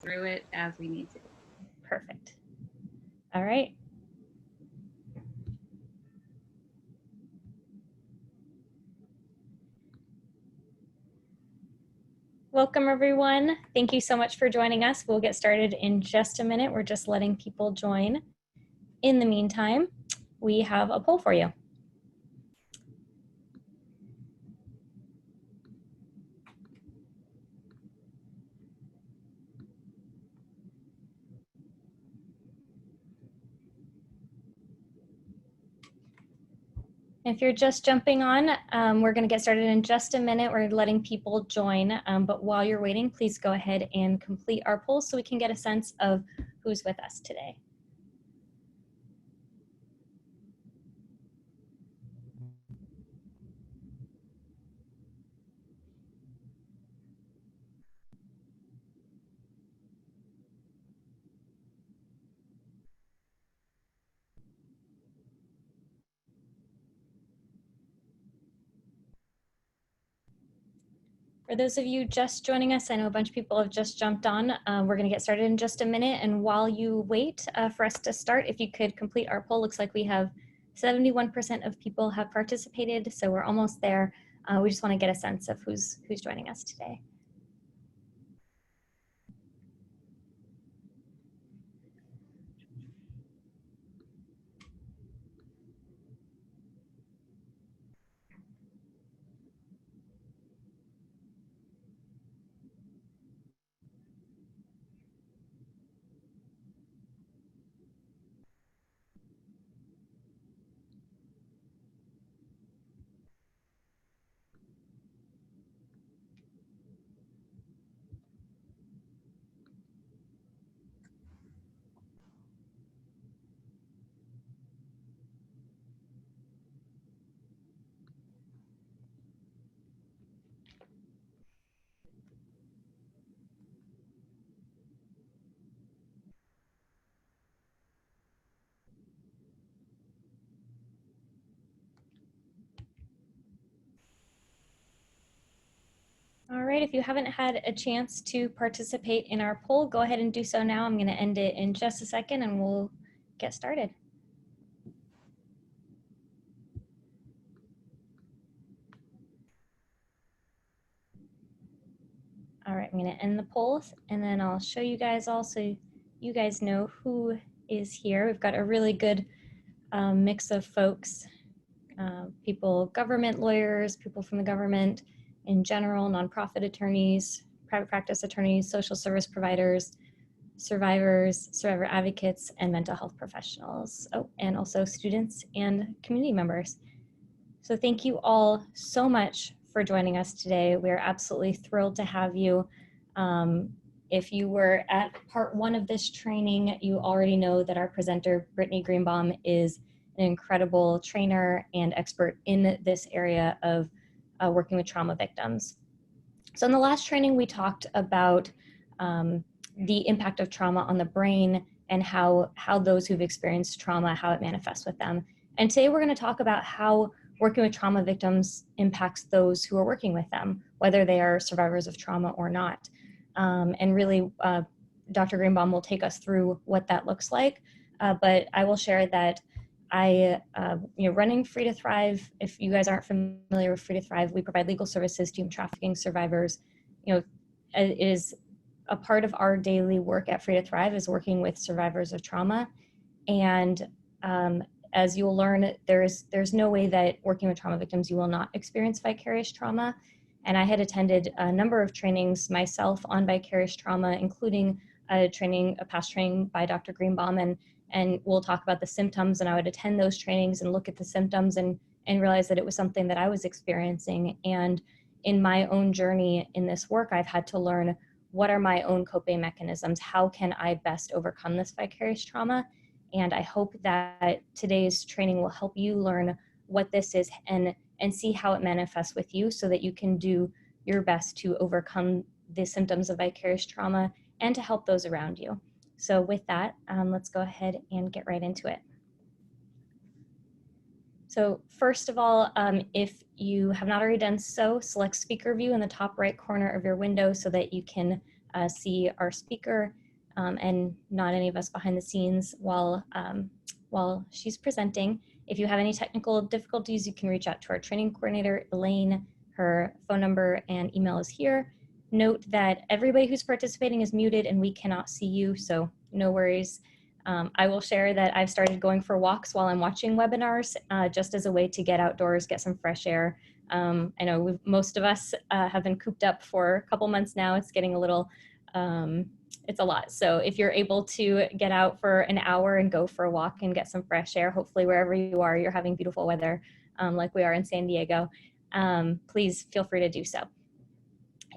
through it as we need to. Perfect. All right. Welcome, everyone. Thank you so much for joining us. We'll get started in just a minute. We're just letting people join. In the meantime, we have a poll for you. If you're just jumping on, we're going to get started in just a minute. We're letting people join, but while you're waiting, please go ahead and complete our poll so we can get a sense of who's with us today. For those of you just joining us, I know a bunch of people have just jumped on. We're going to get started in just a minute. And while you wait for us to start, if you could complete our poll, looks like we have 71% of people have participated. So we're almost there. We just want to get a sense of who's joining us today. All right, if you haven't had a chance to participate in our poll, go ahead and do so now. I'm going to end it in just a second and we'll get started. All right, I'm going to end the polls and then I'll show you guys all so you guys know who is here. We've got a really good mix of folks, people, government lawyers, people from the government in general, nonprofit attorneys, private practice attorneys, social service providers, survivors, survivor advocates, and mental health professionals. Oh, and also students and community members. So thank you all so much for joining us today. We're absolutely thrilled to have you. If you were at part one of this training, you already know that our presenter, Brittany Greenbaum, is an incredible trainer and expert in this area of working with trauma victims. So in the last training, we talked about the impact of trauma on the brain and how those who've experienced trauma, how it manifests with them. And today we're going to talk about how working with trauma victims impacts those who are working with them, whether they are survivors of trauma or not. And really, Dr. Greenbaum will take us through what that looks like. But I will share that running Free to Thrive, if you guys aren't familiar with Free to Thrive, we provide legal services to human trafficking survivors. It is a part of our daily work at Free to Thrive is working with survivors of trauma. And as you'll learn, there's no way that working with trauma victims, you will not experience vicarious trauma. And I had attended a number of trainings myself on vicarious trauma, including a past training by Dr. Greenbaum, and we'll talk about the symptoms. And I would attend those trainings and look at the symptoms and realize that it was something that I was experiencing. And in my own journey in this work, I've had to learn what are my own coping mechanisms? How can I best overcome this vicarious trauma? And I hope that today's training will help you learn what this is and see how it manifests with you so that you can do your best to overcome the symptoms of vicarious trauma and to help those around you. So with that, let's go ahead and get right into it. So first of all, if you have not already done so, select speaker view in the top right corner of your window so that you can see our speaker and not any of us behind the scenes while she's presenting. If you have any technical difficulties, you can reach out to our training coordinator, Elaine. Her phone number and email is here. Note that everybody who's participating is muted and we cannot see you, so no worries. I will share that I've started going for walks while I'm watching webinars, just as a way to get outdoors, get some fresh air. I know most of us have been cooped up for a couple months now. It's getting a little, it's a lot. So if you're able to get out for an hour and go for a walk and get some fresh air, hopefully wherever you are, you're having beautiful weather like we are in San Diego, please feel free to do so.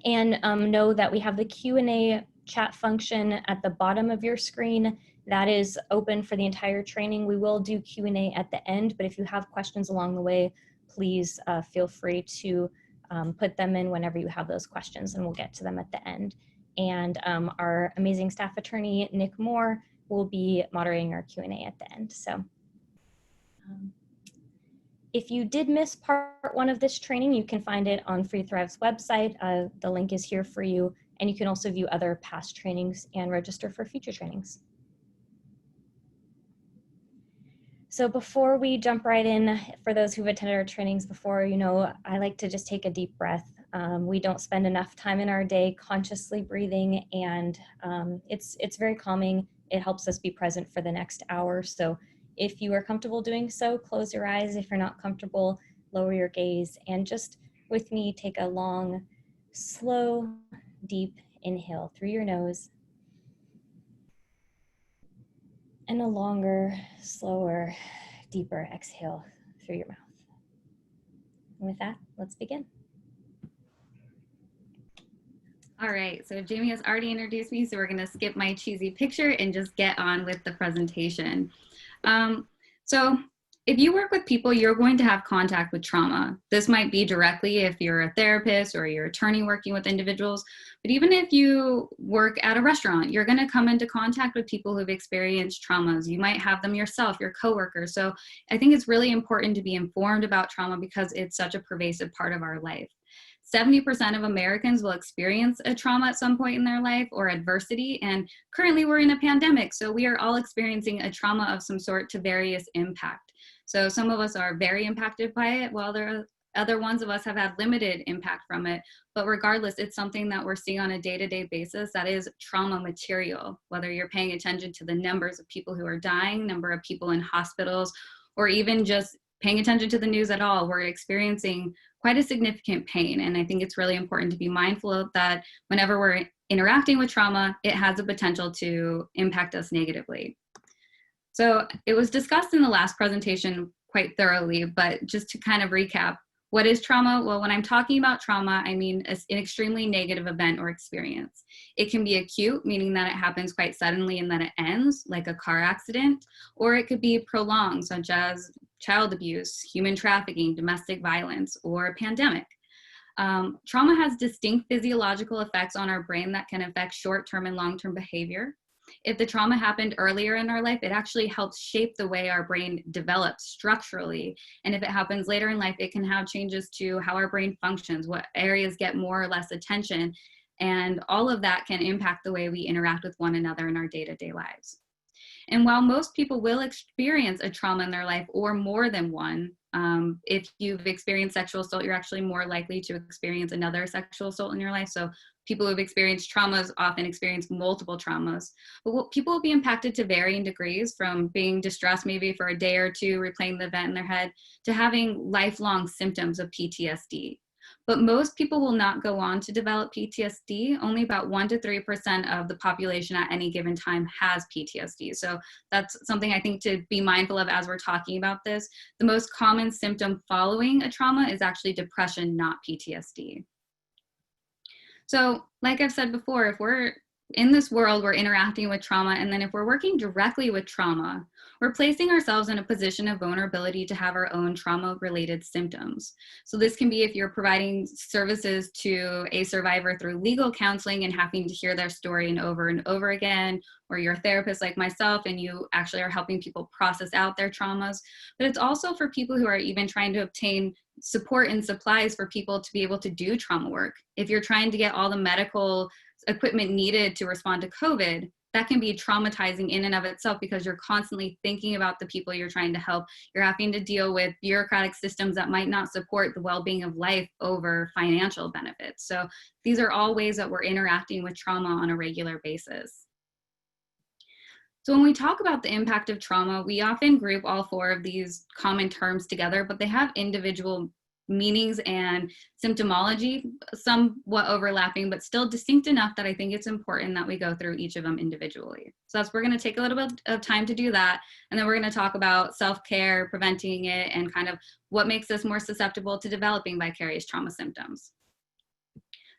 And know that we have the Q&A chat function at the bottom of your screen. That is open for the entire training. We will do Q&A at the end, but if you have questions along the way, please feel free to put them in whenever you have those questions, and we'll get to them at the end. And our amazing staff attorney, Nick Moore, will be moderating our Q&A at the end. So if you did miss part one of this training, you can find it on Free Thrive's website. The link is here for you, and you can also view other past trainings and register for future trainings. So before we jump right in, for those who've attended our trainings before, you know, I like to just take a deep breath. We don't spend enough time in our day consciously breathing, and it's very calming. It helps us be present for the next hour. So if you are comfortable doing so, close your eyes. If you're not comfortable, lower your gaze, and just with me, take a long, slow, deep inhale through your nose, and a longer, slower, deeper exhale through your mouth. And with that, let's begin. All right, so Jamie has already introduced me, so we're gonna skip my cheesy picture and just get on with the presentation. So if you work with people, you're going to have contact with trauma. This might be directly if you're a therapist or your attorney working with individuals, but even if you work at a restaurant, you're gonna come into contact with people who've experienced traumas. You might have them yourself, your coworkers. So I think it's really important to be informed about trauma because it's such a pervasive part of our life. 70% of Americans will experience a trauma at some point in their life or adversity, and currently we're in a pandemic, so we are all experiencing a trauma of some sort to various impact. So some of us are very impacted by it, while other ones of us have had limited impact from it. But regardless, it's something that we're seeing on a day-to-day basis that is trauma material, whether you're paying attention to the numbers of people who are dying, number of people in hospitals, or even just paying attention to the news at all. We're experiencing quite a significant pain. And I think it's really important to be mindful of that whenever we're interacting with trauma, it has the potential to impact us negatively. So it was discussed in the last presentation quite thoroughly, but just to kind of recap, what is trauma? Well, when I'm talking about trauma, I mean an extremely negative event or experience. It can be acute, meaning that it happens quite suddenly and that it ends, like a car accident, or it could be prolonged, such as child abuse, human trafficking, domestic violence, or a pandemic. Trauma has distinct physiological effects on our brain that can affect short-term and long-term behavior. If the trauma happened earlier in our life, it actually helps shape the way our brain develops structurally. And if it happens later in life, it can have changes to how our brain functions, what areas get more or less attention. And all of that can impact the way we interact with one another in our day-to-day lives. And while most people will experience a trauma in their life or more than one, if you've experienced sexual assault, you're actually more likely to experience another sexual assault in your life. So people who've experienced traumas often experience multiple traumas. But people will be impacted to varying degrees, from being distressed maybe for a day or two, replaying the event in their head, to having lifelong symptoms of PTSD. But most people will not go on to develop PTSD. Only about 1 to 3% of the population at any given time has PTSD. So that's something I think to be mindful of as we're talking about this. The most common symptom following a trauma is actually depression, not PTSD. So like I've said before, if we're in this world, we're interacting with trauma, and then if we're working directly with trauma, we're placing ourselves in a position of vulnerability to have our own trauma-related symptoms. So this can be if you're providing services to a survivor through legal counseling and having to hear their story and over again, or you're a therapist like myself and you actually are helping people process out their traumas. But it's also for people who are even trying to obtain support and supplies for people to be able to do trauma work. If you're trying to get all the medical equipment needed to respond to COVID, that can be traumatizing in and of itself because you're constantly thinking about the people you're trying to help. You're having to deal with bureaucratic systems that might not support the well-being of life over financial benefits. So these are all ways that we're interacting with trauma on a regular basis. So when we talk about the impact of trauma, we often group all four of these common terms together, but they have individual meanings and symptomology, somewhat overlapping, but still distinct enough that I think it's important that we go through each of them individually. So we're going to take a little bit of time to do that. And then we're going to talk about self-care, preventing it, and kind of what makes us more susceptible to developing vicarious trauma symptoms.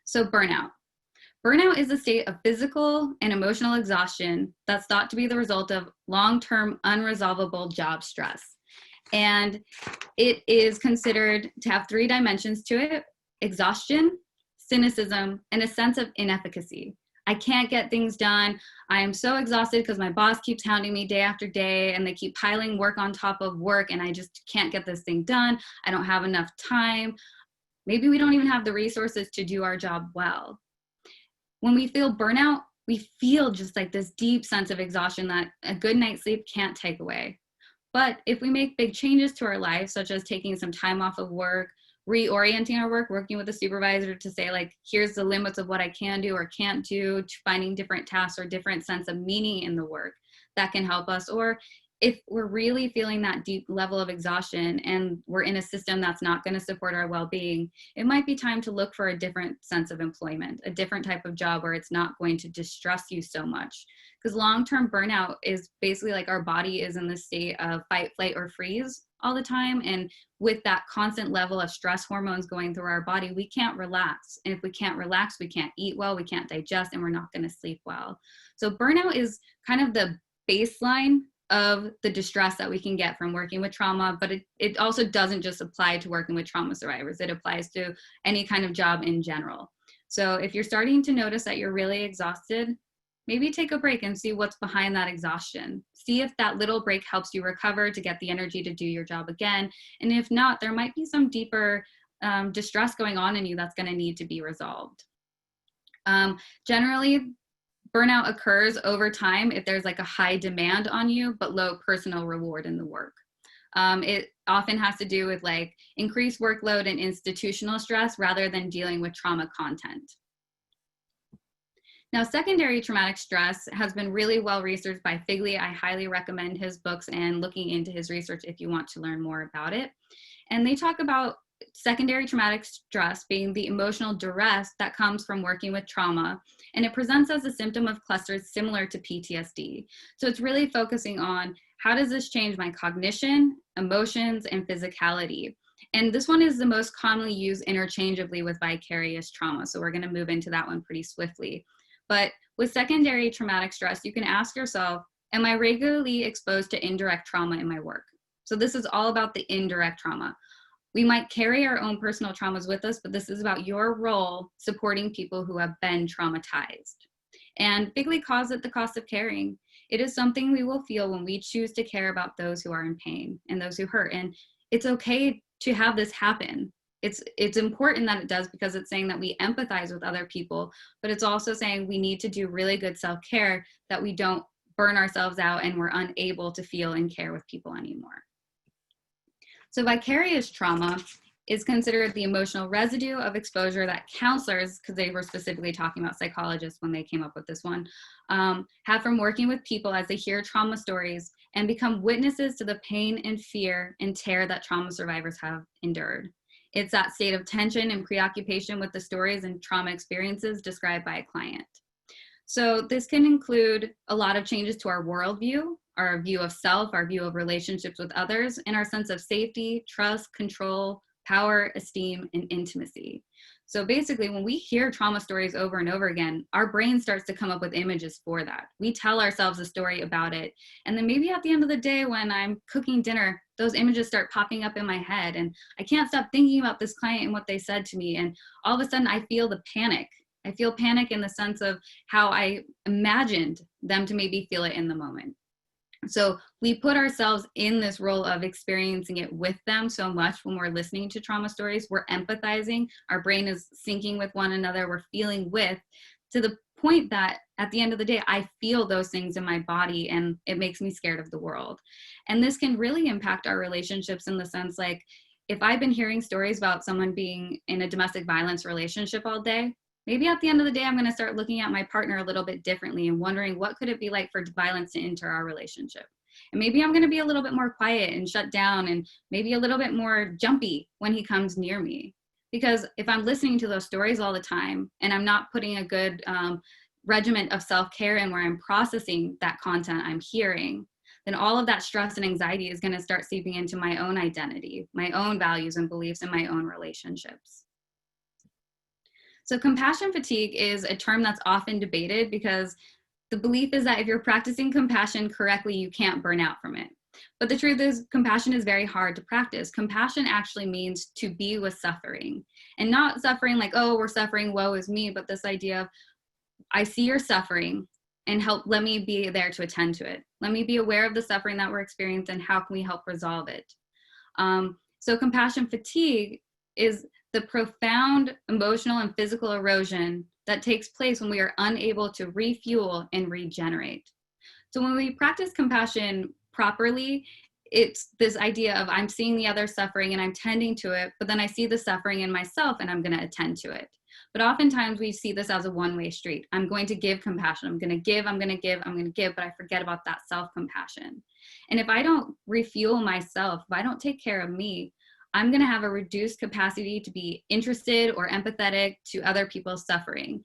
So burnout. Burnout is a state of physical and emotional exhaustion that's thought to be the result of long-term unresolvable job stress. And it is considered to have three dimensions to it: exhaustion, cynicism, and a sense of inefficacy. I can't get things done. I am so exhausted because my boss keeps hounding me day after day and they keep piling work on top of work and I just can't get this thing done. I don't have enough time. Maybe we don't even have the resources to do our job well. When we feel burnout, we feel just like this deep sense of exhaustion that a good night's sleep can't take away. But if we make big changes to our life, such as taking some time off of work, reorienting our work, working with a supervisor to say, like, here's the limits of what I can do or can't do, finding different tasks or different sense of meaning in the work, that can help us. Or if we're really feeling that deep level of exhaustion and we're in a system that's not going to support our well-being, it might be time to look for a different sense of employment, a different type of job where it's not going to distress you so much. Because long-term burnout is basically like our body is in the state of fight, flight, or freeze all the time. And with that constant level of stress hormones going through our body, we can't relax. And if we can't relax, we can't eat well, we can't digest, and we're not going to sleep well. So burnout is kind of the baseline of the distress that we can get from working with trauma, but it also doesn't just apply to working with trauma survivors. It applies to any kind of job in general. So if you're starting to notice that you're really exhausted, maybe take a break and see what's behind that exhaustion. See if that little break helps you recover to get the energy to do your job again. And if not, there might be some deeper distress going on in you that's going to need to be resolved. Generally, burnout occurs over time if there's like a high demand on you, but low personal reward in the work. It often has to do with like increased workload and institutional stress rather than dealing with trauma content. Now, secondary traumatic stress has been really well researched by Figley. I highly recommend his books and looking into his research if you want to learn more about it. And they talk about secondary traumatic stress being the emotional duress that comes from working with trauma, and it presents as a symptom of clusters similar to PTSD. So it's really focusing on how does this change my cognition, emotions, and physicality. And this one is the most commonly used interchangeably with vicarious trauma. So we're going to move into that one pretty swiftly. But with secondary traumatic stress, you can ask yourself, am I regularly exposed to indirect trauma in my work? So this is all about the indirect trauma. We might carry our own personal traumas with us, but this is about your role supporting people who have been traumatized. And Figley calls it the cost of caring. It is something we will feel when we choose to care about those who are in pain and those who hurt. And it's okay to have this happen. It's important that it does because it's saying that we empathize with other people, but it's also saying we need to do really good self-care, that we don't burn ourselves out and we're unable to feel and care with people anymore. So vicarious trauma is considered the emotional residue of exposure that counselors, because they were specifically talking about psychologists when they came up with this one, have from working with people as they hear trauma stories and become witnesses to the pain and fear and terror that trauma survivors have endured. It's that state of tension and preoccupation with the stories and trauma experiences described by a client. So this can include a lot of changes to our worldview, our view of self, our view of relationships with others, and our sense of safety, trust, control, power, esteem, and intimacy. So basically, when we hear trauma stories over and over again, our brain starts to come up with images for that. We tell ourselves a story about it. And then maybe at the end of the day, when I'm cooking dinner, those images start popping up in my head. And I can't stop thinking about this client and what they said to me. And all of a sudden, I feel the panic. I feel panic in the sense of how I imagined them to maybe feel it in the moment. So we put ourselves in this role of experiencing it with them so much when we're listening to trauma stories. We're empathizing, our brain is syncing with one another, we're feeling with, to the point that at the end of the day, I feel those things in my body and it makes me scared of the world. And this can really impact our relationships in the sense like, if I've been hearing stories about someone being in a domestic violence relationship all day, maybe at the end of the day, I'm going to start looking at my partner a little bit differently and wondering what could it be like for violence to enter our relationship. And maybe I'm going to be a little bit more quiet and shut down and maybe a little bit more jumpy when he comes near me. Because if I'm listening to those stories all the time and I'm not putting a good regiment of self-care in where I'm processing that content I'm hearing, then all of that stress and anxiety is going to start seeping into my own identity, my own values and beliefs, and my own relationships. So compassion fatigue is a term that's often debated because the belief is that if you're practicing compassion correctly, you can't burn out from it. But the truth is, compassion is very hard to practice. Compassion actually means to be with suffering, and not suffering like, oh, we're suffering, woe is me, but this idea of, I see your suffering and let me be there to attend to it. Let me be aware of the suffering that we're experiencing and how can we help resolve it. So compassion fatigue is the profound emotional and physical erosion that takes place when we are unable to refuel and regenerate. So when we practice compassion properly, it's this idea of I'm seeing the other suffering and I'm tending to it, but then I see the suffering in myself and I'm going to attend to it. But oftentimes we see this as a one-way street. I'm going to give compassion. I'm going to give, I'm going to give, I'm going to give, but I forget about that self-compassion. And if I don't refuel myself, if I don't take care of me, I'm going to have a reduced capacity to be interested or empathetic to other people's suffering.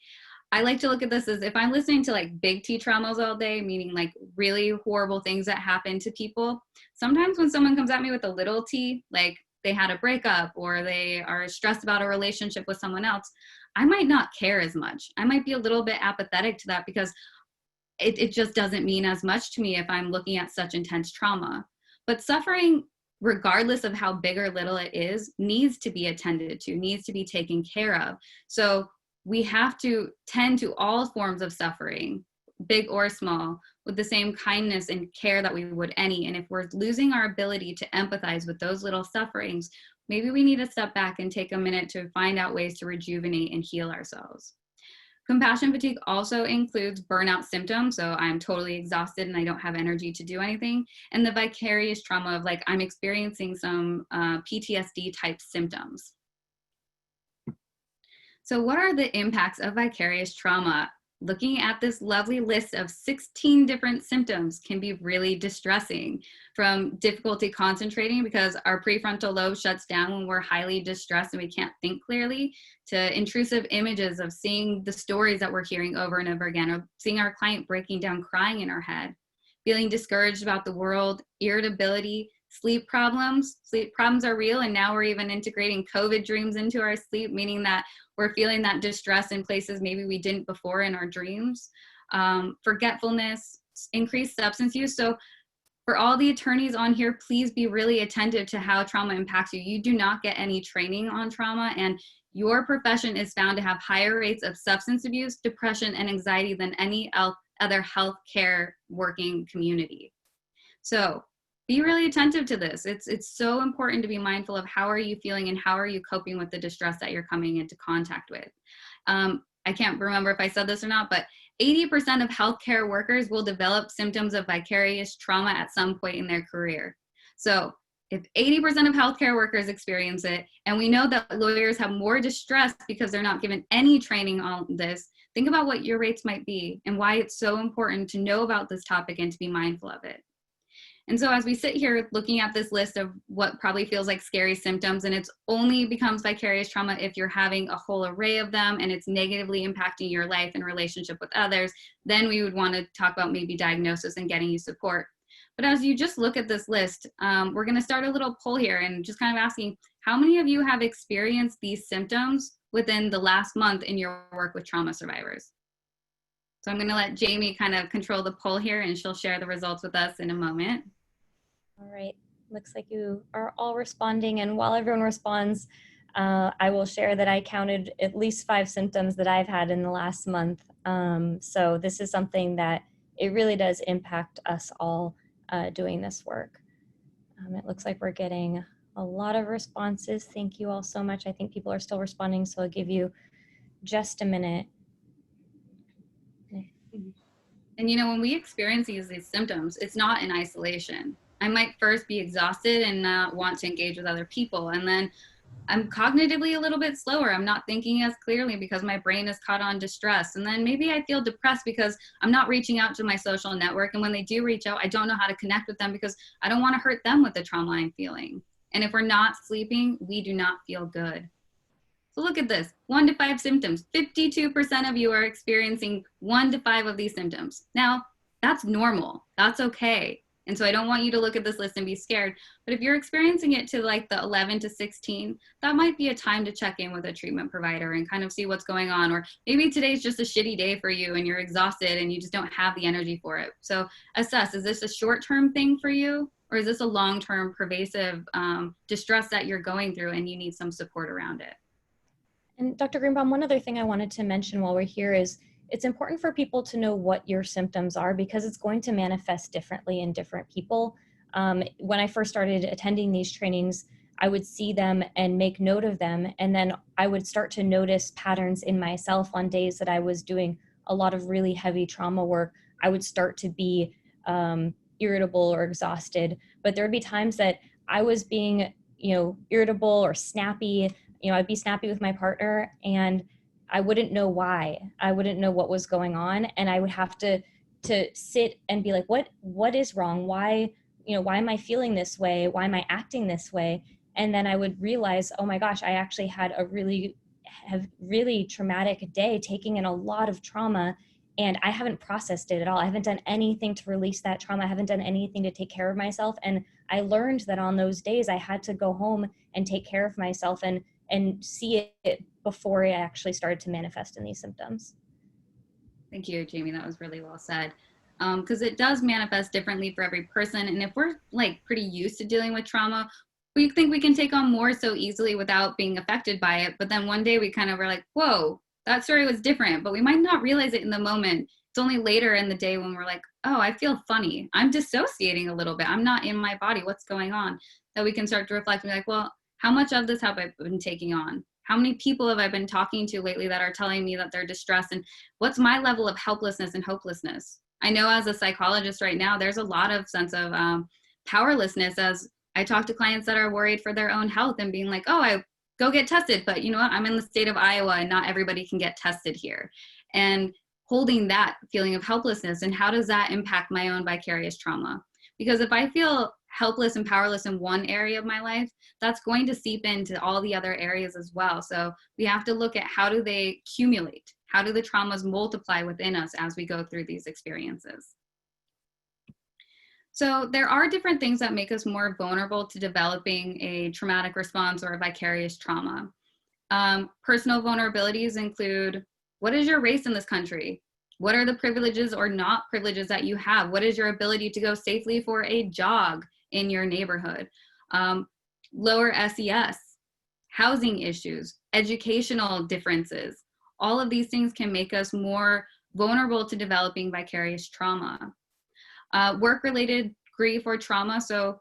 I like to look at this as if I'm listening to like big T traumas all day, meaning like really horrible things that happen to people. Sometimes when someone comes at me with a little t, like they had a breakup or they are stressed about a relationship with someone else, I might not care as much. I might be a little bit apathetic to that because it just doesn't mean as much to me if I'm looking at such intense trauma. But suffering, regardless of how big or little it is, needs to be attended to, needs to be taken care of. So we have to tend to all forms of suffering, big or small, with the same kindness and care that we would any. And if we're losing our ability to empathize with those little sufferings, maybe we need to step back and take a minute to find out ways to rejuvenate and heal ourselves. Compassion fatigue also includes burnout symptoms. So I'm totally exhausted and I don't have energy to do anything. And the vicarious trauma of like, I'm experiencing some PTSD type symptoms. So what are the impacts of vicarious trauma? Looking at this lovely list of 16 different symptoms can be really distressing, from difficulty concentrating because our prefrontal lobe shuts down when we're highly distressed and we can't think clearly, to intrusive images of seeing the stories that we're hearing over and over again, or seeing our client breaking down crying in our head, feeling discouraged about the world, irritability, sleep problems. Sleep problems are real, and now we're even integrating COVID dreams into our sleep, meaning that we're feeling that distress in places maybe we didn't before in our dreams. Forgetfulness, increased substance use. So for all the attorneys on here, please be really attentive to how trauma impacts you. You do not get any training on trauma, and your profession is found to have higher rates of substance abuse, depression, and anxiety than any other healthcare working community. So be really attentive to this. It's so important to be mindful of how are you feeling and how are you coping with the distress that you're coming into contact with. I can't remember if I said this or not, but 80% of healthcare workers will develop symptoms of vicarious trauma at some point in their career. So if 80% of healthcare workers experience it, and we know that lawyers have more distress because they're not given any training on this, think about what your rates might be and why it's so important to know about this topic and to be mindful of it. And so as we sit here looking at this list of what probably feels like scary symptoms, and it's only becomes vicarious trauma if you're having a whole array of them and it's negatively impacting your life and relationship with others, then we would want to talk about maybe diagnosis and getting you support. But as you just look at this list, we're going to start a little poll here and just kind of asking, how many of you have experienced these symptoms within the last month in your work with trauma survivors? So I'm going to let Jamie kind of control the poll here, and she'll share the results with us in a moment. All right, looks like you are all responding, and while everyone responds, I will share that I counted at least 5 symptoms that I've had in the last month. So this is something that it really does impact us all doing this work. It looks like we're getting a lot of responses. Thank you all so much. I think people are still responding, so I'll give you just a minute. And when we experience these symptoms, it's not in isolation. I might first be exhausted and not want to engage with other people. And then I'm cognitively a little bit slower. I'm not thinking as clearly because my brain is caught on distress. And then maybe I feel depressed because I'm not reaching out to my social network. And when they do reach out, I don't know how to connect with them because I don't want to hurt them with the trauma I'm feeling. And if we're not sleeping, we do not feel good. So look at this, 1 to 5 symptoms. 52% of you are experiencing 1 to 5 of these symptoms. Now, that's normal. That's okay. And so I don't want you to look at this list and be scared. But if you're experiencing it to like the 11 to 16, that might be a time to check in with a treatment provider and kind of see what's going on. Or maybe today's just a shitty day for you and you're exhausted and you just don't have the energy for it. So assess, is this a short-term thing for you? Or is this a long-term pervasive distress that you're going through and you need some support around it? And Dr. Greenbaum, one other thing I wanted to mention while we're here is it's important for people to know what your symptoms are because it's going to manifest differently in different people. When I first started attending these trainings, I would see them and make note of them. And then I would start to notice patterns in myself on days that I was doing a lot of really heavy trauma work. I would start to be irritable or exhausted, but there would be times that I was being, irritable or snappy. I'd be snappy with my partner and I wouldn't know why. I wouldn't know what was going on. And I would have to sit and be like, what is wrong? Why am I feeling this way? Why am I acting this way? And then I would realize, oh my gosh, I actually had a really traumatic day, taking in a lot of trauma, and I haven't processed it at all. I haven't done anything to release that trauma. I haven't done anything to take care of myself. And I learned that on those days I had to go home and take care of myself and see it before it actually started to manifest in these symptoms. Thank you, Jamie. That was really well said. Because it does manifest differently for every person. And if we're like pretty used to dealing with trauma, we think we can take on more so easily without being affected by it. But then one day we kind of were like, whoa, that story was different. But we might not realize it in the moment. It's only later in the day when we're like, oh, I feel funny. I'm dissociating a little bit. I'm not in my body. What's going on? That we can start to reflect and be like, well, how much of this have I been taking on? How many people have I been talking to lately that are telling me that they're distressed? And what's my level of helplessness and hopelessness? I know as a psychologist right now, there's a lot of sense of powerlessness as I talk to clients that are worried for their own health and being like, oh, I go get tested. But you know what? I'm in the state of Iowa and not everybody can get tested here. And holding that feeling of helplessness and how does that impact my own vicarious trauma? Because if I feel helpless and powerless in one area of my life, that's going to seep into all the other areas as well. So we have to look at how do they accumulate? How do the traumas multiply within us as we go through these experiences? So there are different things that make us more vulnerable to developing a traumatic response or a vicarious trauma. Personal vulnerabilities include, what is your race in this country? What are the privileges or not privileges that you have? What is your ability to go safely for a jog in your neighborhood? Lower SES, housing issues, educational differences. All of these things can make us more vulnerable to developing vicarious trauma. Work-related grief or trauma. So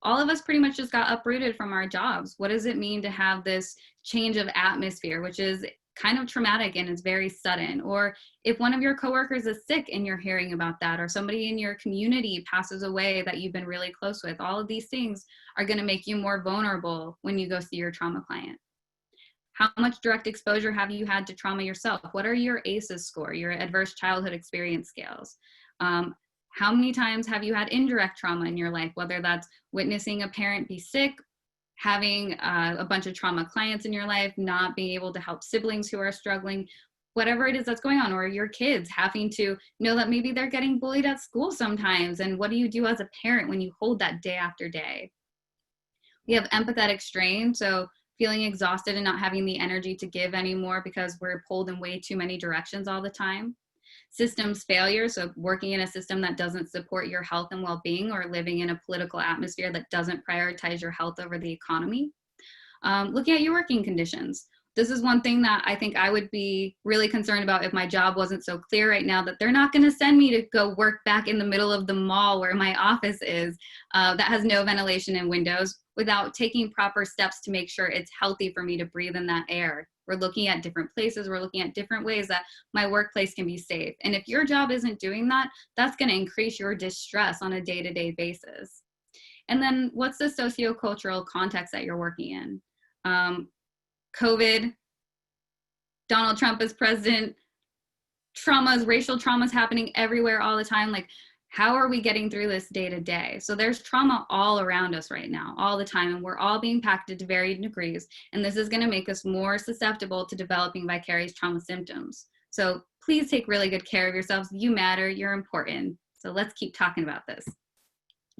all of us pretty much just got uprooted from our jobs. What does it mean to have this change of atmosphere, which is kind of traumatic and it's very sudden? Or if one of your coworkers is sick and you're hearing about that, or somebody in your community passes away that you've been really close with, all of these things are going to make you more vulnerable when you go see your trauma client. How much direct exposure have you had to trauma yourself? What are your ACEs score, your adverse childhood experience scales? How many times have you had indirect trauma in your life, whether that's witnessing a parent be sick, having a bunch of trauma clients in your life, not being able to help siblings who are struggling, whatever it is that's going on, or your kids having to know that maybe they're getting bullied at school sometimes. And what do you do as a parent when you hold that day after day? We have empathetic strain. So feeling exhausted and not having the energy to give anymore because we're pulled in way too many directions all the time. Systems failure, so working in a system that doesn't support your health and well-being, or living in a political atmosphere that doesn't prioritize your health over the economy. Looking at your working conditions. This is one thing that I think I would be really concerned about if my job wasn't so clear right now, that they're not going to send me to go work back in the middle of the mall where my office is, that has no ventilation and windows, without taking proper steps to make sure it's healthy for me to breathe in that air. We're looking at different places. We're looking at different ways that my workplace can be safe. And if your job isn't doing that, that's going to increase your distress on a day-to-day basis. And then what's the sociocultural context that you're working in? COVID, Donald Trump is president, traumas, racial traumas happening everywhere all the time. Like, how are we getting through this day to day? So there's trauma all around us right now, all the time, and we're all being impacted to varying degrees. And this is going to make us more susceptible to developing vicarious trauma symptoms. So please take really good care of yourselves. You matter, you're important. So let's keep talking about this.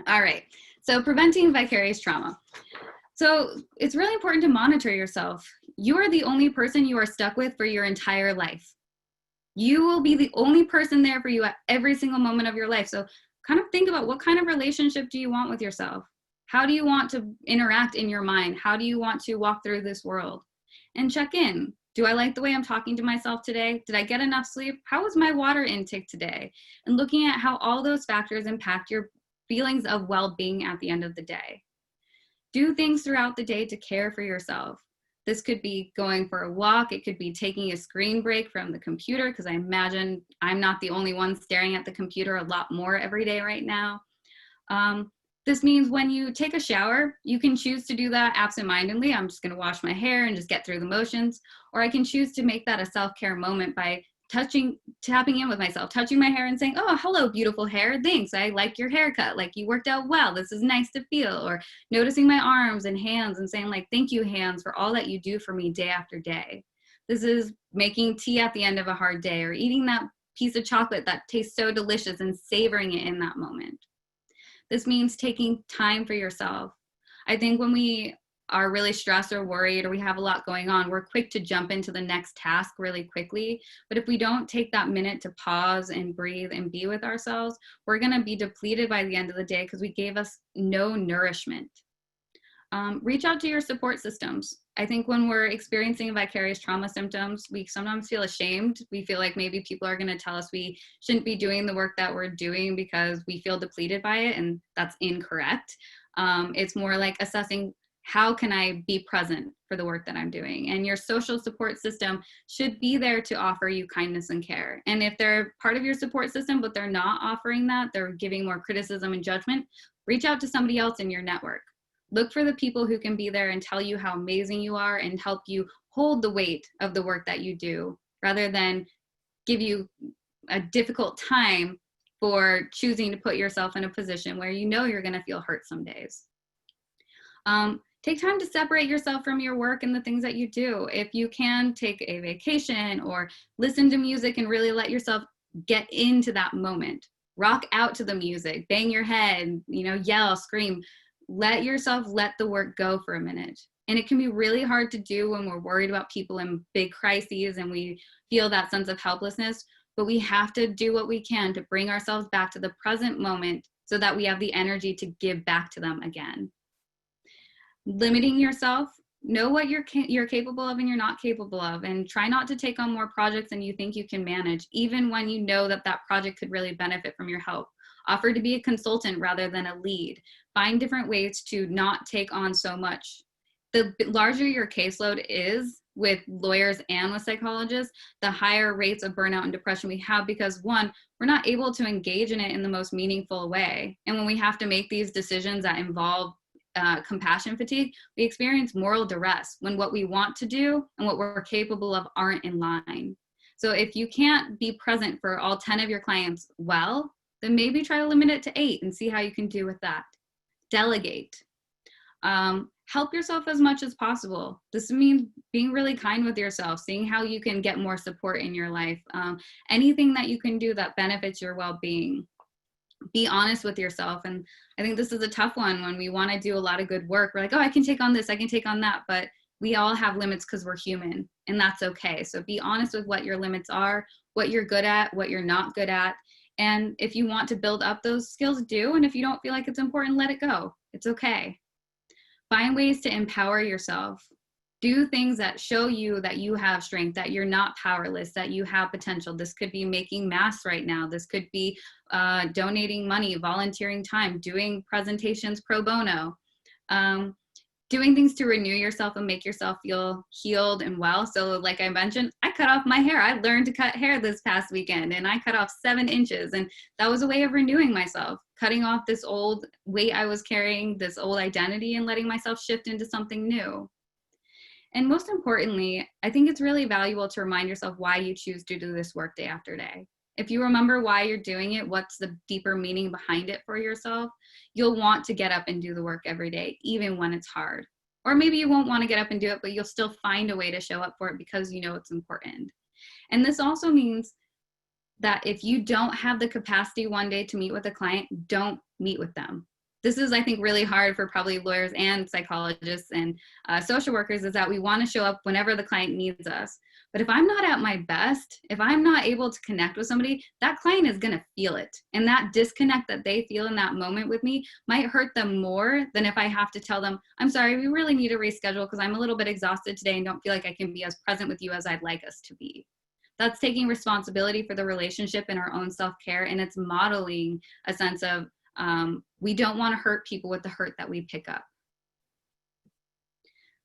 All right, so preventing vicarious trauma. So it's really important to monitor yourself. You are the only person you are stuck with for your entire life. You will be the only person there for you at every single moment of your life. So kind of think about, what kind of relationship do you want with yourself? How do you want to interact in your mind? How do you want to walk through this world? And check in. Do I like the way I'm talking to myself today? Did I get enough sleep? How was my water intake today? And looking at how all those factors impact your feelings of well-being at the end of the day. Do things throughout the day to care for yourself. This could be going for a walk. It could be taking a screen break from the computer, because I imagine I'm not the only one staring at the computer a lot more every day right now. This means when you take a shower, you can choose to do that absentmindedly. I'm just going to wash my hair and just get through the motions. Or I can choose to make that a self-care moment by tapping in with myself, touching my hair and saying, oh, hello, beautiful hair. Thanks. I like your haircut. Like, you worked out well. This is nice to feel. Or noticing my arms and hands and saying, like, thank you, hands, for all that you do for me day after day. This is making tea at the end of a hard day, or eating that piece of chocolate that tastes so delicious and savoring it in that moment. This means taking time for yourself. I think when we are really stressed or worried, or we have a lot going on, we're quick to jump into the next task really quickly. But if we don't take that minute to pause and breathe and be with ourselves, we're going to be depleted by the end of the day because we gave us no nourishment. Reach out to your support systems. I think when we're experiencing vicarious trauma symptoms, we sometimes feel ashamed. We feel like maybe people are going to tell us we shouldn't be doing the work that we're doing because we feel depleted by it, and that's incorrect. It's more like assessing, how can I be present for the work that I'm doing? And your social support system should be there to offer you kindness and care. And if they're part of your support system, but they're not offering that, they're giving more criticism and judgment, reach out to somebody else in your network. Look for the people who can be there and tell you how amazing you are and help you hold the weight of the work that you do, rather than give you a difficult time for choosing to put yourself in a position where you know you're going to feel hurt some days. Take time to separate yourself from your work and the things that you do. If you can, take a vacation or listen to music and really let yourself get into that moment. Rock out to the music, bang your head, yell, scream. Let yourself let the work go for a minute. And it can be really hard to do when we're worried about people in big crises and we feel that sense of helplessness, but we have to do what we can to bring ourselves back to the present moment so that we have the energy to give back to them again. Limiting yourself, know what you're capable of and you're not capable of, and try not to take on more projects than you think you can manage, even when you know that that project could really benefit from your help. Offer to be a consultant rather than a lead. Find different ways to not take on so much. The larger your caseload is with lawyers and with psychologists, the higher rates of burnout and depression we have, because one, we're not able to engage in it in the most meaningful way. And when we have to make these decisions that involve compassion fatigue, we experience moral duress when what we want to do and what we're capable of aren't in line. So if you can't be present for all 10 of your clients well, then maybe try to limit it to 8 and see how you can do with that. Delegate. Help yourself as much as possible. This means being really kind with yourself, seeing how you can get more support in your life. Anything that you can do that benefits your well-being. Be honest with yourself. And I think this is a tough one when we want to do a lot of good work. We're like, oh, I can take on this, I can take on that. But We all have limits because we're human, and that's okay. So be honest with what your limits are, what you're good at, what you're not good at. And if you want to build up those skills, do. And if you don't feel like it's important, let it go. It's okay. Find ways to empower yourself. Do things that show you that you have strength, that you're not powerless, that you have potential. This could be making masks right now. This could be donating money, volunteering time, doing presentations pro bono, doing things to renew yourself and make yourself feel healed and well. So like I mentioned, I cut off my hair. I learned to cut hair this past weekend, and I cut off 7 inches. And that was a way of renewing myself, cutting off this old weight I was carrying, this old identity, and letting myself shift into something new. And most importantly, I think it's really valuable to remind yourself why you choose to do this work day after day. If you remember why you're doing it, what's the deeper meaning behind it for yourself, you'll want to get up and do the work every day, even when it's hard. Or maybe you won't want to get up and do it, but you'll still find a way to show up for it because you know it's important. And this also means that if you don't have the capacity one day to meet with a client, don't meet with them. This is, I think, really hard for probably lawyers and psychologists and social workers, is that we want to show up whenever the client needs us. But if I'm not at my best, if I'm not able to connect with somebody, that client is going to feel it. And that disconnect that they feel in that moment with me might hurt them more than if I have to tell them, I'm sorry, we really need to reschedule because I'm a little bit exhausted today and don't feel like I can be as present with you as I'd like us to be. That's taking responsibility for the relationship and our own self-care. And it's modeling a sense of we don't want to hurt people with the hurt that we pick up.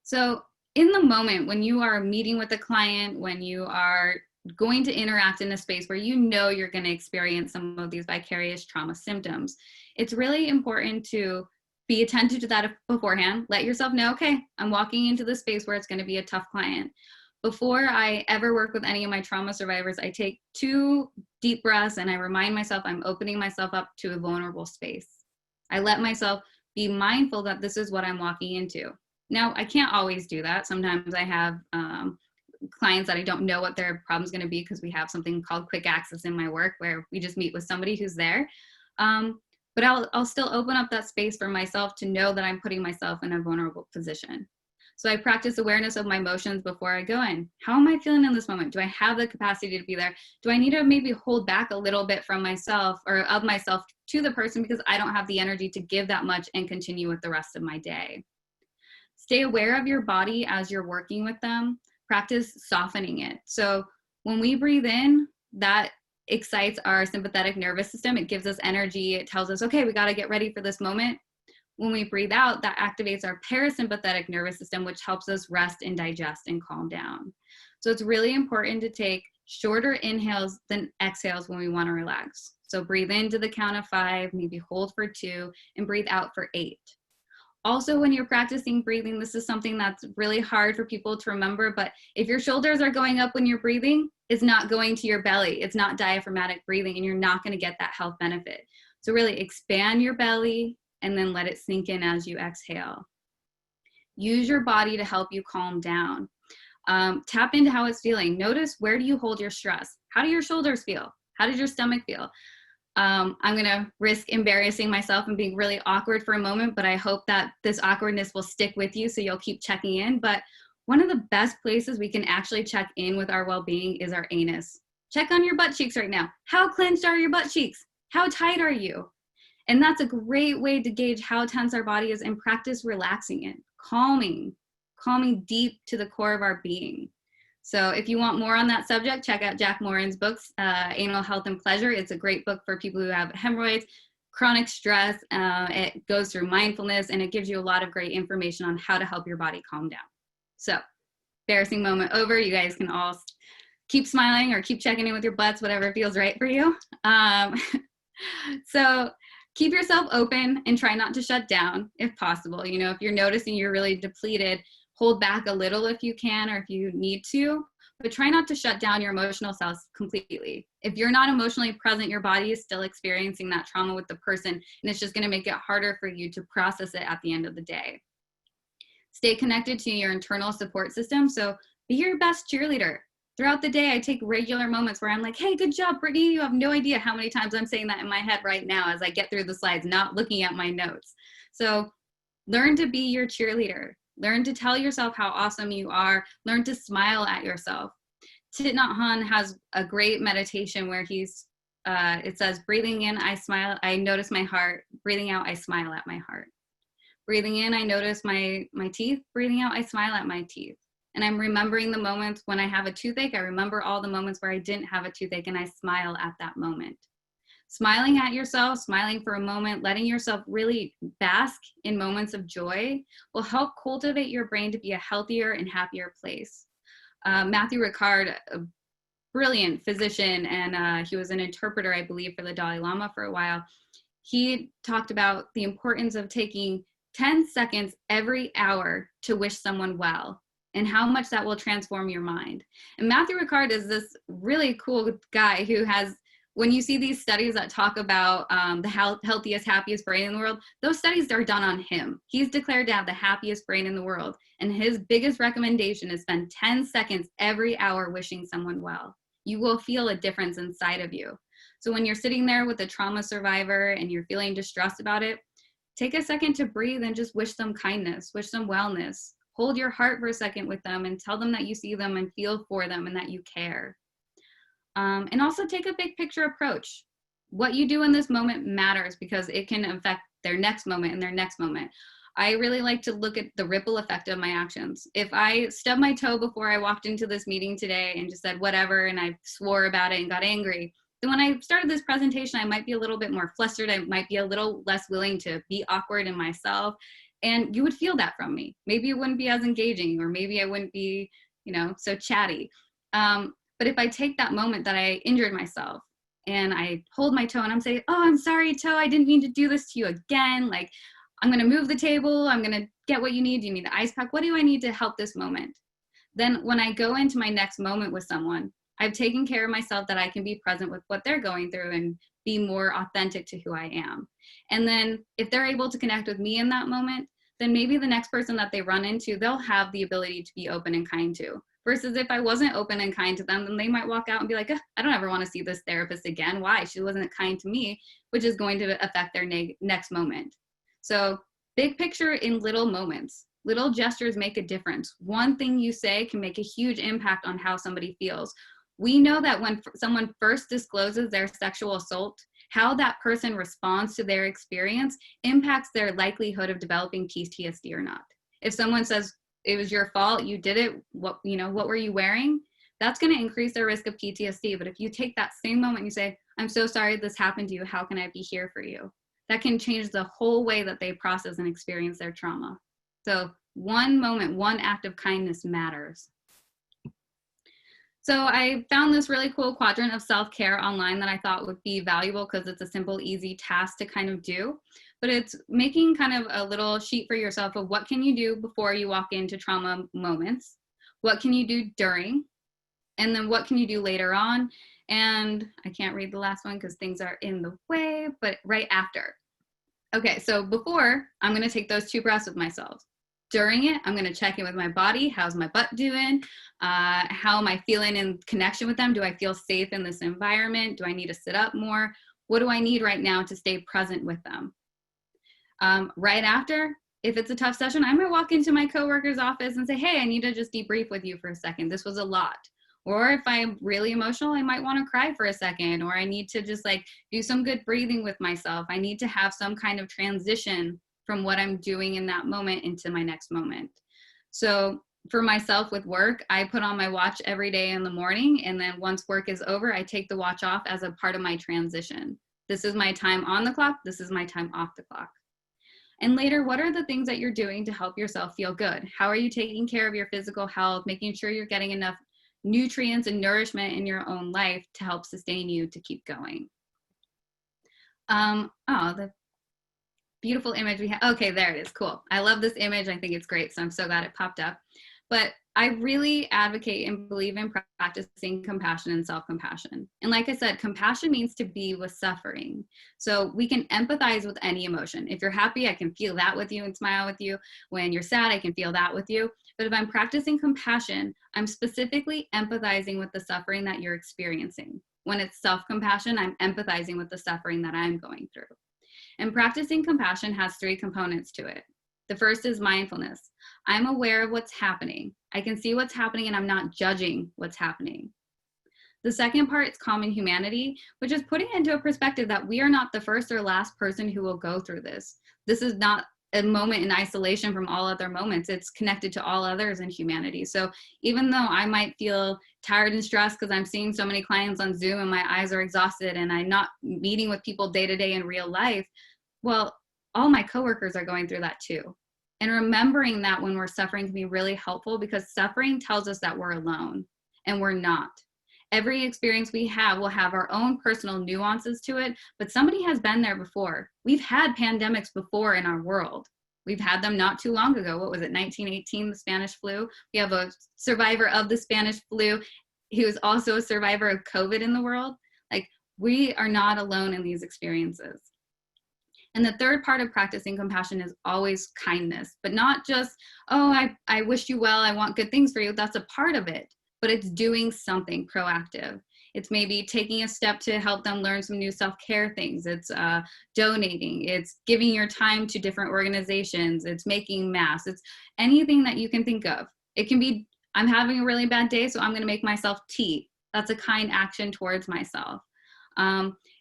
So in the moment when you are meeting with a client, when you are going to interact in a space where you know you're going to experience some of these vicarious trauma symptoms, it's really important to be attentive to that beforehand. Let yourself know, okay, I'm walking into the space where it's going to be a tough client. Before I ever work with any of my trauma survivors, I take 2 deep breaths and I remind myself I'm opening myself up to a vulnerable space. I let myself be mindful that this is what I'm walking into. Now, I can't always do that. Sometimes I have clients that I don't know what their problem's going to be because we have something called quick access in my work where we just meet with somebody who's there. But I'll still open up that space for myself to know that I'm putting myself in a vulnerable position. So I practice awareness of my emotions before I go in. How am I feeling in this moment? Do I have the capacity to be there? Do I need to maybe hold back a little bit from myself or of myself to the person because I don't have the energy to give that much and continue with the rest of my day? Stay aware of your body as you're working with them. Practice softening it. So when we breathe in, that excites our sympathetic nervous system. It gives us energy. It tells us, okay, we got to get ready for this moment. When we breathe out, that activates our parasympathetic nervous system, which helps us rest and digest and calm down. So it's really important to take shorter inhales than exhales when we want to relax. So breathe into the count of 5, maybe hold for 2, and breathe out for 8. Also, when you're practicing breathing, this is something that's really hard for people to remember, but if your shoulders are going up when you're breathing, it's not going to your belly. It's not diaphragmatic breathing, and you're not going to get that health benefit. So really expand your belly and then let it sink in as you exhale. Use your body to help you calm down. Tap into how it's feeling. Notice, where do you hold your stress? How do your shoulders feel? How does your stomach feel? I'm going to risk embarrassing myself and being really awkward for a moment, but I hope that this awkwardness will stick with you so you'll keep checking in. But one of the best places we can actually check in with our well-being is our anus. Check on your butt cheeks right now. How clenched are your butt cheeks? How tight are you? And that's a great way to gauge how tense our body is, and practice relaxing it, calming deep to the core of our being. So if you want more on that subject, check out Jack Morin's books, Anal Health and Pleasure. It's a great book for people who have hemorrhoids, chronic stress. It goes through mindfulness, and it gives you a lot of great information on how to help your body calm down. So embarrassing moment over. You guys can all keep smiling or keep checking in with your butts, whatever feels right for you. So keep yourself open and try not to shut down if possible. You know, if you're noticing you're really depleted, hold back a little if you can or if you need to, but try not to shut down your emotional self completely. If you're not emotionally present, your body is still experiencing that trauma with the person, and it's just going to make it harder for you to process it at the end of the day. Stay connected to your internal support system. So be your best cheerleader. Throughout the day, I take regular moments where I'm like, hey, good job, Brittany. You have no idea how many times I'm saying that in my head right now as I get through the slides, not looking at my notes. So learn to be your cheerleader. Learn to tell yourself how awesome you are. Learn to smile at yourself. Thich Nhat Hanh has a great meditation where it says, breathing in, I smile, I notice my heart. Breathing out, I smile at my heart. Breathing in, I notice my teeth. Breathing out, I smile at my teeth. And I'm remembering the moments when I have a toothache. I remember all the moments where I didn't have a toothache, and I smile at that moment. Smiling at yourself, smiling for a moment, letting yourself really bask in moments of joy will help cultivate your brain to be a healthier and happier place. Matthew Ricard, a brilliant physician, and he was an interpreter, I believe, for the Dalai Lama for a while. He talked about the importance of taking 10 seconds every hour to wish someone well, and how much that will transform your mind. And Matthew Ricard is this really cool guy who has, when you see these studies that talk about the healthiest, happiest brain in the world, those studies are done on him. He's declared to have the happiest brain in the world. And his biggest recommendation is spend 10 seconds every hour wishing someone well. You will feel a difference inside of you. So when you're sitting there with a trauma survivor and you're feeling distressed about it, take a second to breathe and just wish them kindness, wish them wellness. Hold your heart for a second with them and tell them that you see them and feel for them and that you care. And also take a big picture approach. What you do in this moment matters because it can affect their next moment and their next moment. I really like to look at the ripple effect of my actions. If I stubbed my toe before I walked into this meeting today and just said whatever and I swore about it and got angry, then when I started this presentation, I might be a little bit more flustered. I might be a little less willing to be awkward in myself. And you would feel that from me. Maybe it wouldn't be as engaging, or maybe I wouldn't be, so chatty. But if I take that moment that I injured myself and I hold my toe and I'm saying, oh, I'm sorry, toe, I didn't mean to do this to you again. Like, I'm going to move the table. I'm going to get what you need. Do you need the ice pack? What do I need to help this moment? Then when I go into my next moment with someone, I've taken care of myself that I can be present with what they're going through and be more authentic to who I am. And then if they're able to connect with me in that moment, then maybe the next person that they run into, they'll have the ability to be open and kind to. Versus if I wasn't open and kind to them, then they might walk out and be like, I don't ever want to see this therapist again. Why? She wasn't kind to me, which is going to affect their next moment. So big picture in little moments. Little gestures make a difference. One thing you say can make a huge impact on how somebody feels. We know that when someone first discloses their sexual assault, how that person responds to their experience impacts their likelihood of developing PTSD or not. If someone says, it was your fault, you did it, what were you wearing? That's going to increase their risk of PTSD. But if you take that same moment and you say, I'm so sorry this happened to you, how can I be here for you? That can change the whole way that they process and experience their trauma. So one moment, one act of kindness matters. So I found this really cool quadrant of self-care online that I thought would be valuable because it's a simple, easy task to kind of do. But it's making kind of a little sheet for yourself of what can you do before you walk into trauma moments, what can you do during, and then what can you do later on. And I can't read the last one because things are in the way, but right after. Okay, so before, I'm going to take those 2 breaths with myself. During it, I'm going to check in with my body. How's my butt doing? How am I feeling in connection with them? Do I feel safe in this environment? Do I need to sit up more? What do I need right now to stay present with them? Right after, if it's a tough session, I might walk into my coworker's office and say, hey, I need to just debrief with you for a second. This was a lot. Or if I'm really emotional, I might want to cry for a second, or I need to just do some good breathing with myself. I need to have some kind of transition from what I'm doing in that moment into my next moment. So for myself with work, I put on my watch every day in the morning. And then once work is over, I take the watch off as a part of my transition. This is my time on the clock. This is my time off the clock. And later, what are the things that you're doing to help yourself feel good? How are you taking care of your physical health, making sure you're getting enough nutrients and nourishment in your own life to help sustain you to keep going? The beautiful image we have. Okay, there it is. Cool. I love this image. I think it's great. So I'm so glad it popped up. But I really advocate and believe in practicing compassion and self-compassion. And like I said, compassion means to be with suffering. So we can empathize with any emotion. If you're happy, I can feel that with you and smile with you. When you're sad, I can feel that with you. But if I'm practicing compassion, I'm specifically empathizing with the suffering that you're experiencing. When it's self-compassion, I'm empathizing with the suffering that I'm going through. And practicing compassion has 3 components to it. The first is mindfulness. I'm aware of what's happening. I can see what's happening and I'm not judging what's happening. The second part is common humanity, which is putting into a perspective that we are not the first or last person who will go through this. This is not a moment in isolation from all other moments. It's connected to all others in humanity. So even though I might feel tired and stressed because I'm seeing so many clients on Zoom and my eyes are exhausted and I'm not meeting with people day to day in real life, well, all my coworkers are going through that too. And remembering that when we're suffering can be really helpful, because suffering tells us that we're alone, and we're not. Every experience we have will have our own personal nuances to it, but somebody has been there before. We've had pandemics before in our world. We've had them not too long ago. What was it, 1918, the Spanish flu? We have a survivor of the Spanish flu who is also a survivor of COVID in the world. Like, we are not alone in these experiences. And the third part of practicing compassion is always kindness, but not just, oh, I wish you well, I want good things for you. That's a part of it, but it's doing something proactive. It's maybe taking a step to help them learn some new self-care things. It's donating. It's giving your time to different organizations. It's making masks. It's anything that you can think of. It can be, I'm having a really bad day, so I'm going to make myself tea. That's a kind action towards myself.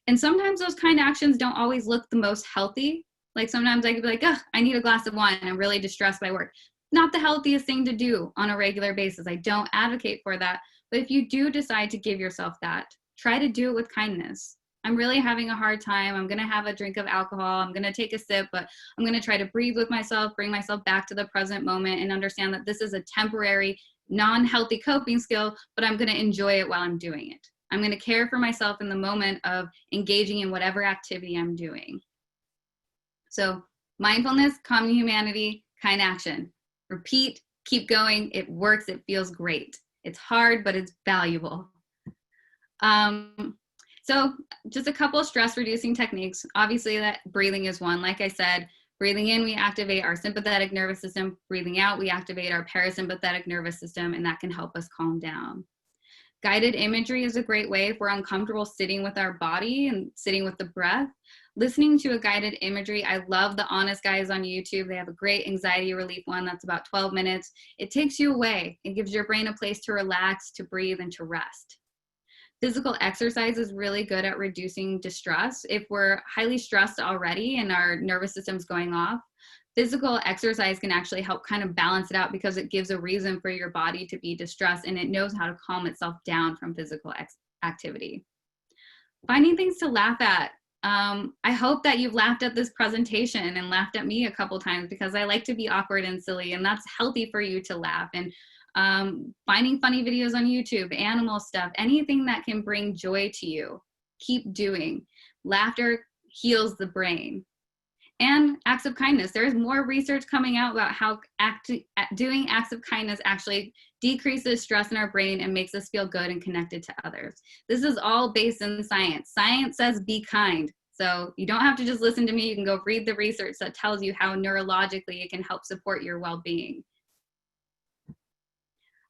And sometimes those kind actions don't always look the most healthy. Like sometimes I could be like, oh, I need a glass of wine. I'm really distressed by work. Not the healthiest thing to do on a regular basis. I don't advocate for that. But if you do decide to give yourself that, try to do it with kindness. I'm really having a hard time. I'm going to have a drink of alcohol. I'm going to take a sip, but I'm going to try to breathe with myself, bring myself back to the present moment, and understand that this is a temporary, non-healthy coping skill, but I'm going to enjoy it while I'm doing it. I'm going to care for myself in the moment of engaging in whatever activity I'm doing. So mindfulness, common humanity, kind action. Repeat, keep going. It works. It feels great. It's hard, but it's valuable. So just a couple of stress reducing techniques. Obviously that breathing is one. Like I said, breathing in, we activate our sympathetic nervous system. Breathing out, we activate our parasympathetic nervous system, and that can help us calm down. Guided imagery is a great way if we're uncomfortable sitting with our body and sitting with the breath. Listening to a guided imagery, I love the Honest Guys on YouTube. They have a great anxiety relief one that's about 12 minutes. It takes you away. It gives your brain a place to relax, to breathe, and to rest. Physical exercise is really good at reducing distress. If we're highly stressed already and our nervous system's going off, physical exercise can actually help kind of balance it out, because it gives a reason for your body to be distressed and it knows how to calm itself down from physical activity. Finding things to laugh at. I hope that you've laughed at this presentation and laughed at me a couple times, because I like to be awkward and silly, and that's healthy for you to laugh. And finding funny videos on YouTube, animal stuff, anything that can bring joy to you, keep doing. Laughter heals the brain. And acts of kindness. There's more research coming out about how doing acts of kindness actually decreases stress in our brain and makes us feel good and connected to others. This is all based in science. Science says be kind. So you don't have to just listen to me. You can go read the research that tells you how neurologically it can help support your well-being.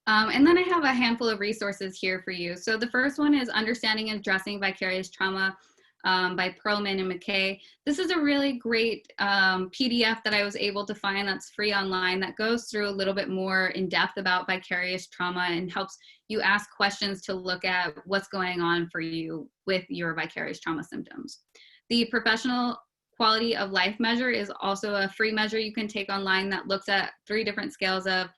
And then I have a handful of resources here for you. So the first one is Understanding and Addressing Vicarious Trauma by Perlman and McKay. This is a really great PDF that I was able to find that's free online that goes through a little bit more in depth about vicarious trauma and helps you ask questions to look at what's going on for you with your vicarious trauma symptoms. The Professional Quality of Life Measure is also a free measure you can take online that looks at 3 different scales of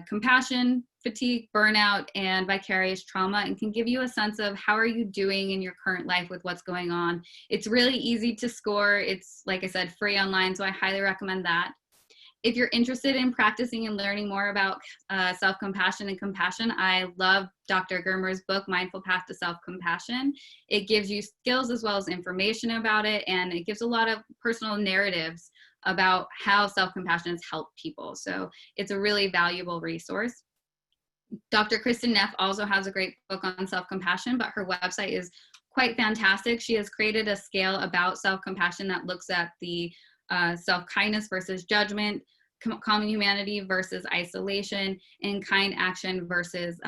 compassion, fatigue, burnout, and vicarious trauma, and can give you a sense of how are you doing in your current life with what's going on. It's really easy to score. It's, like I said, free online, so I highly recommend that. If you're interested in practicing and learning more about self-compassion and compassion, I love Dr. Germer's book, Mindful Path to Self-Compassion. It gives you skills as well as information about it, and it gives a lot of personal narratives about how self-compassion has helped people. So it's a really valuable resource. Dr. Kristen Neff also has a great book on self-compassion, but her website is quite fantastic. She has created a scale about self-compassion that looks at the self-kindness versus judgment, common humanity versus isolation, and kind action versus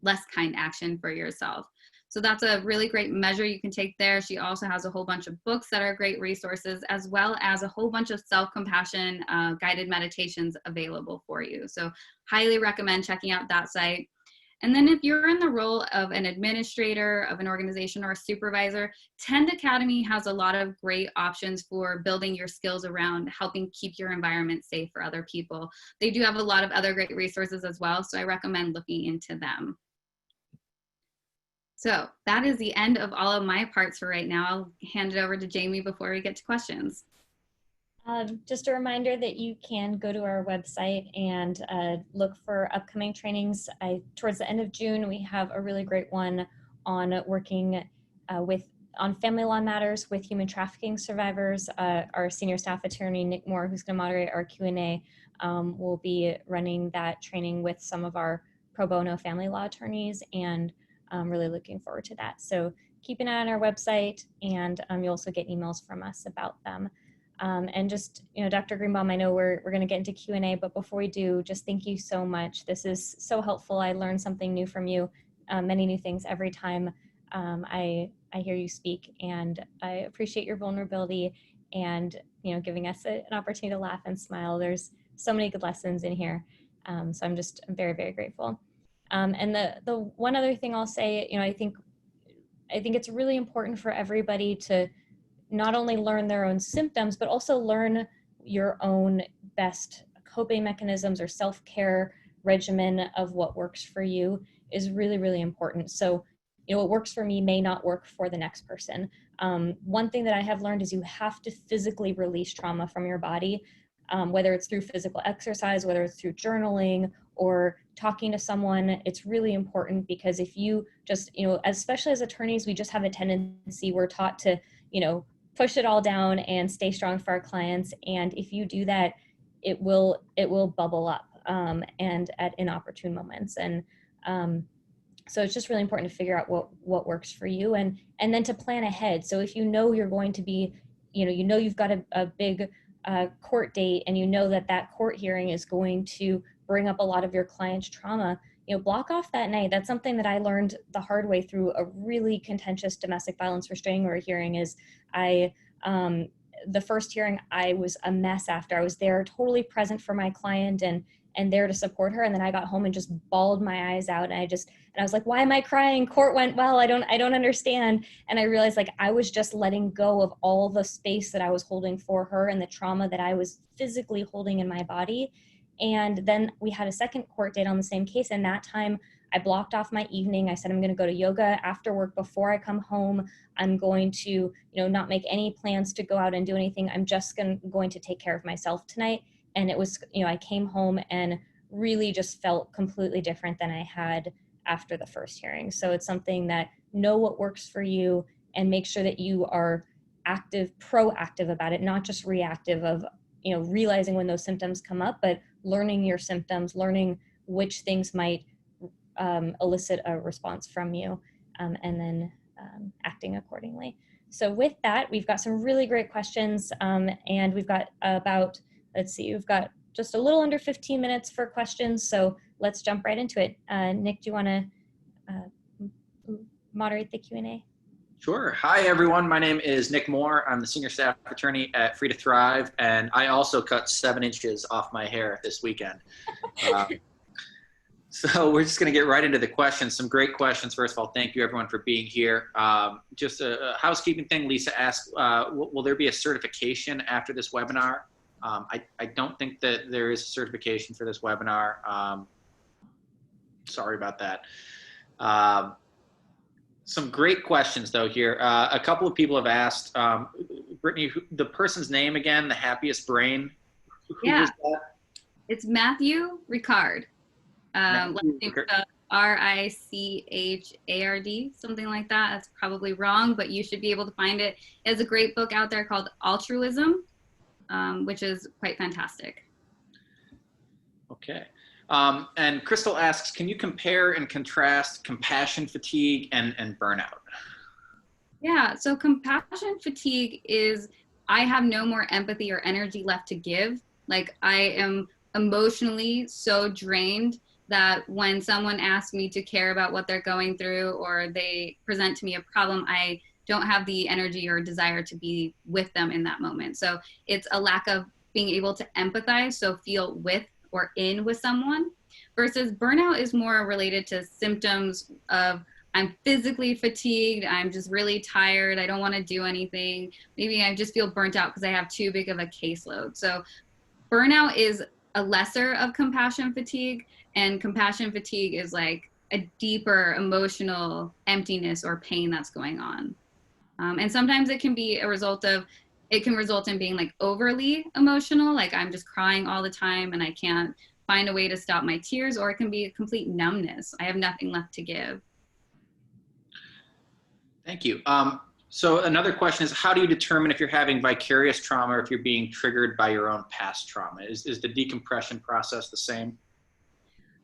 less kind action for yourself. So that's a really great measure you can take there. She also has a whole bunch of books that are great resources, as well as a whole bunch of self-compassion guided meditations available for you. So highly recommend checking out that site. And then if you're in the role of an administrator of an organization or a supervisor, Tend Academy has a lot of great options for building your skills around helping keep your environment safe for other people. They do have a lot of other great resources as well, so I recommend looking into them. So that is the end of all of my parts for right now. I'll hand it over to Jamie before we get to questions. Just a reminder that you can go to our website and look for upcoming trainings. Towards the end of June, we have a really great one on working on family law matters with human trafficking survivors. Our senior staff attorney, Nick Moore, who's going to moderate our Q&A, will be running that training with some of our pro bono family law attorneys, and I'm really looking forward to that. So keep an eye on our website, and you'll also get emails from us about them. And just, Dr. Greenbaum, I know we're going to get into Q&A, but before we do, just thank you so much. This is so helpful. I learn something new from you, many new things every time I hear you speak, and I appreciate your vulnerability and, giving us an opportunity to laugh and smile. There's so many good lessons in here. So I'm very, very grateful. And the one other thing I'll say, I think it's really important for everybody to not only learn their own symptoms, but also learn your own best coping mechanisms or self-care regimen of what works for you is really, really important. So, what works for me may not work for the next person. One thing that I have learned is you have to physically release trauma from your body, whether it's through physical exercise, whether it's through journaling or talking to someone. It's really important, because if you just, especially as attorneys, we just have a tendency, we're taught to, push it all down and stay strong for our clients. And if you do that, it will bubble up and at inopportune moments. And so it's just really important to figure out what works for you, and then to plan ahead. So if you're going to be, you've got a big court date, and that court hearing is going to bring up a lot of your client's trauma, block off that night. That's something that I learned the hard way through a really contentious domestic violence restraining order hearing. Is the first hearing, I was a mess after. I was there totally present for my client and there to support her. And then I got home and just bawled my eyes out. And I was like, why am I crying? Court went well. I don't understand. And I realized, like, I was just letting go of all the space that I was holding for her and the trauma that I was physically holding in my body. And then we had a second court date on the same case. And that time I blocked off my evening. I said, I'm going to go to yoga after work before I come home. I'm going to, not make any plans to go out and do anything. I'm just going to take care of myself tonight. And it was, I came home and really just felt completely different than I had after the first hearing. So it's something that, know what works for you and make sure that you are proactive about it, not just reactive of, realizing when those symptoms come up, but learning your symptoms, learning which things might elicit a response from you, and then acting accordingly. So with that, we've got some really great questions, and we've got we've got just a little under 15 minutes for questions, so let's jump right into it. Nick, do you want to moderate the Q&A? Sure. Hi, everyone. My name is Nick Moore. I'm the senior staff attorney at Free to Thrive, and I also cut 7 inches off my hair this weekend. So we're just going to get right into the questions. Some great questions. First of all, thank you, everyone, for being here. Just a housekeeping thing. Lisa asked, will there be a certification after this webinar? I don't think that there is a certification for this webinar. Sorry about that. Some great questions, though, here. A couple of people have asked, Brittany, the person's name again, the happiest brain. Who was that? It's Matthew Ricard. Richard, something like that. That's probably wrong, but you should be able to find it. There's a great book out there called Altruism, which is quite fantastic. Okay. And Crystal asks, can you compare and contrast compassion fatigue and burnout? Yeah, so compassion fatigue is, I have no more empathy or energy left to give. Like, I am emotionally so drained that when someone asks me to care about what they're going through or they present to me a problem, I don't have the energy or desire to be with them in that moment. So it's a lack of being able to empathize, so feel with or in with someone, versus burnout is more related to symptoms of I'm physically fatigued, I'm just really tired, I don't want to do anything. Maybe I just feel burnt out because I have too big of a caseload. So burnout is a lesser of compassion fatigue, and compassion fatigue is like a deeper emotional emptiness or pain that's going on. And sometimes it can be a result of, it can result in being like overly emotional, like I'm just crying all the time and I can't find a way to stop my tears, or it can be a complete numbness. I have nothing left to give. Thank you. So another question is, how do you determine if you're having vicarious trauma or if you're being triggered by your own past trauma? Is the decompression process the same?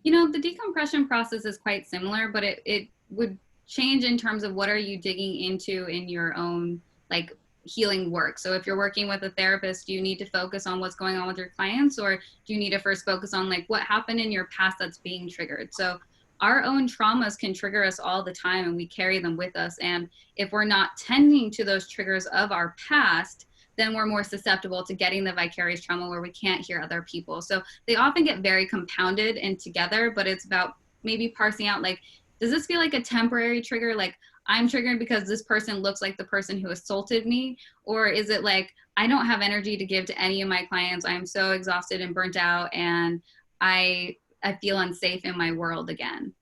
You know, the decompression process is quite similar, but it would change in terms of what are you digging into in your own like healing work. So if you're working with a therapist, do you need to focus on what's going on with your clients, or do you need to first focus on like what happened in your past that's being triggered? So our own traumas can trigger us all the time and we carry them with us. And if we're not tending to those triggers of our past, then we're more susceptible to getting the vicarious trauma where we can't hear other people. So they often get very compounded and together, but it's about maybe parsing out like, does this feel like a temporary trigger? Like I'm triggered because this person looks like the person who assaulted me? Or is it like, I don't have energy to give to any of my clients. I'm so exhausted and burnt out and I feel unsafe in my world again.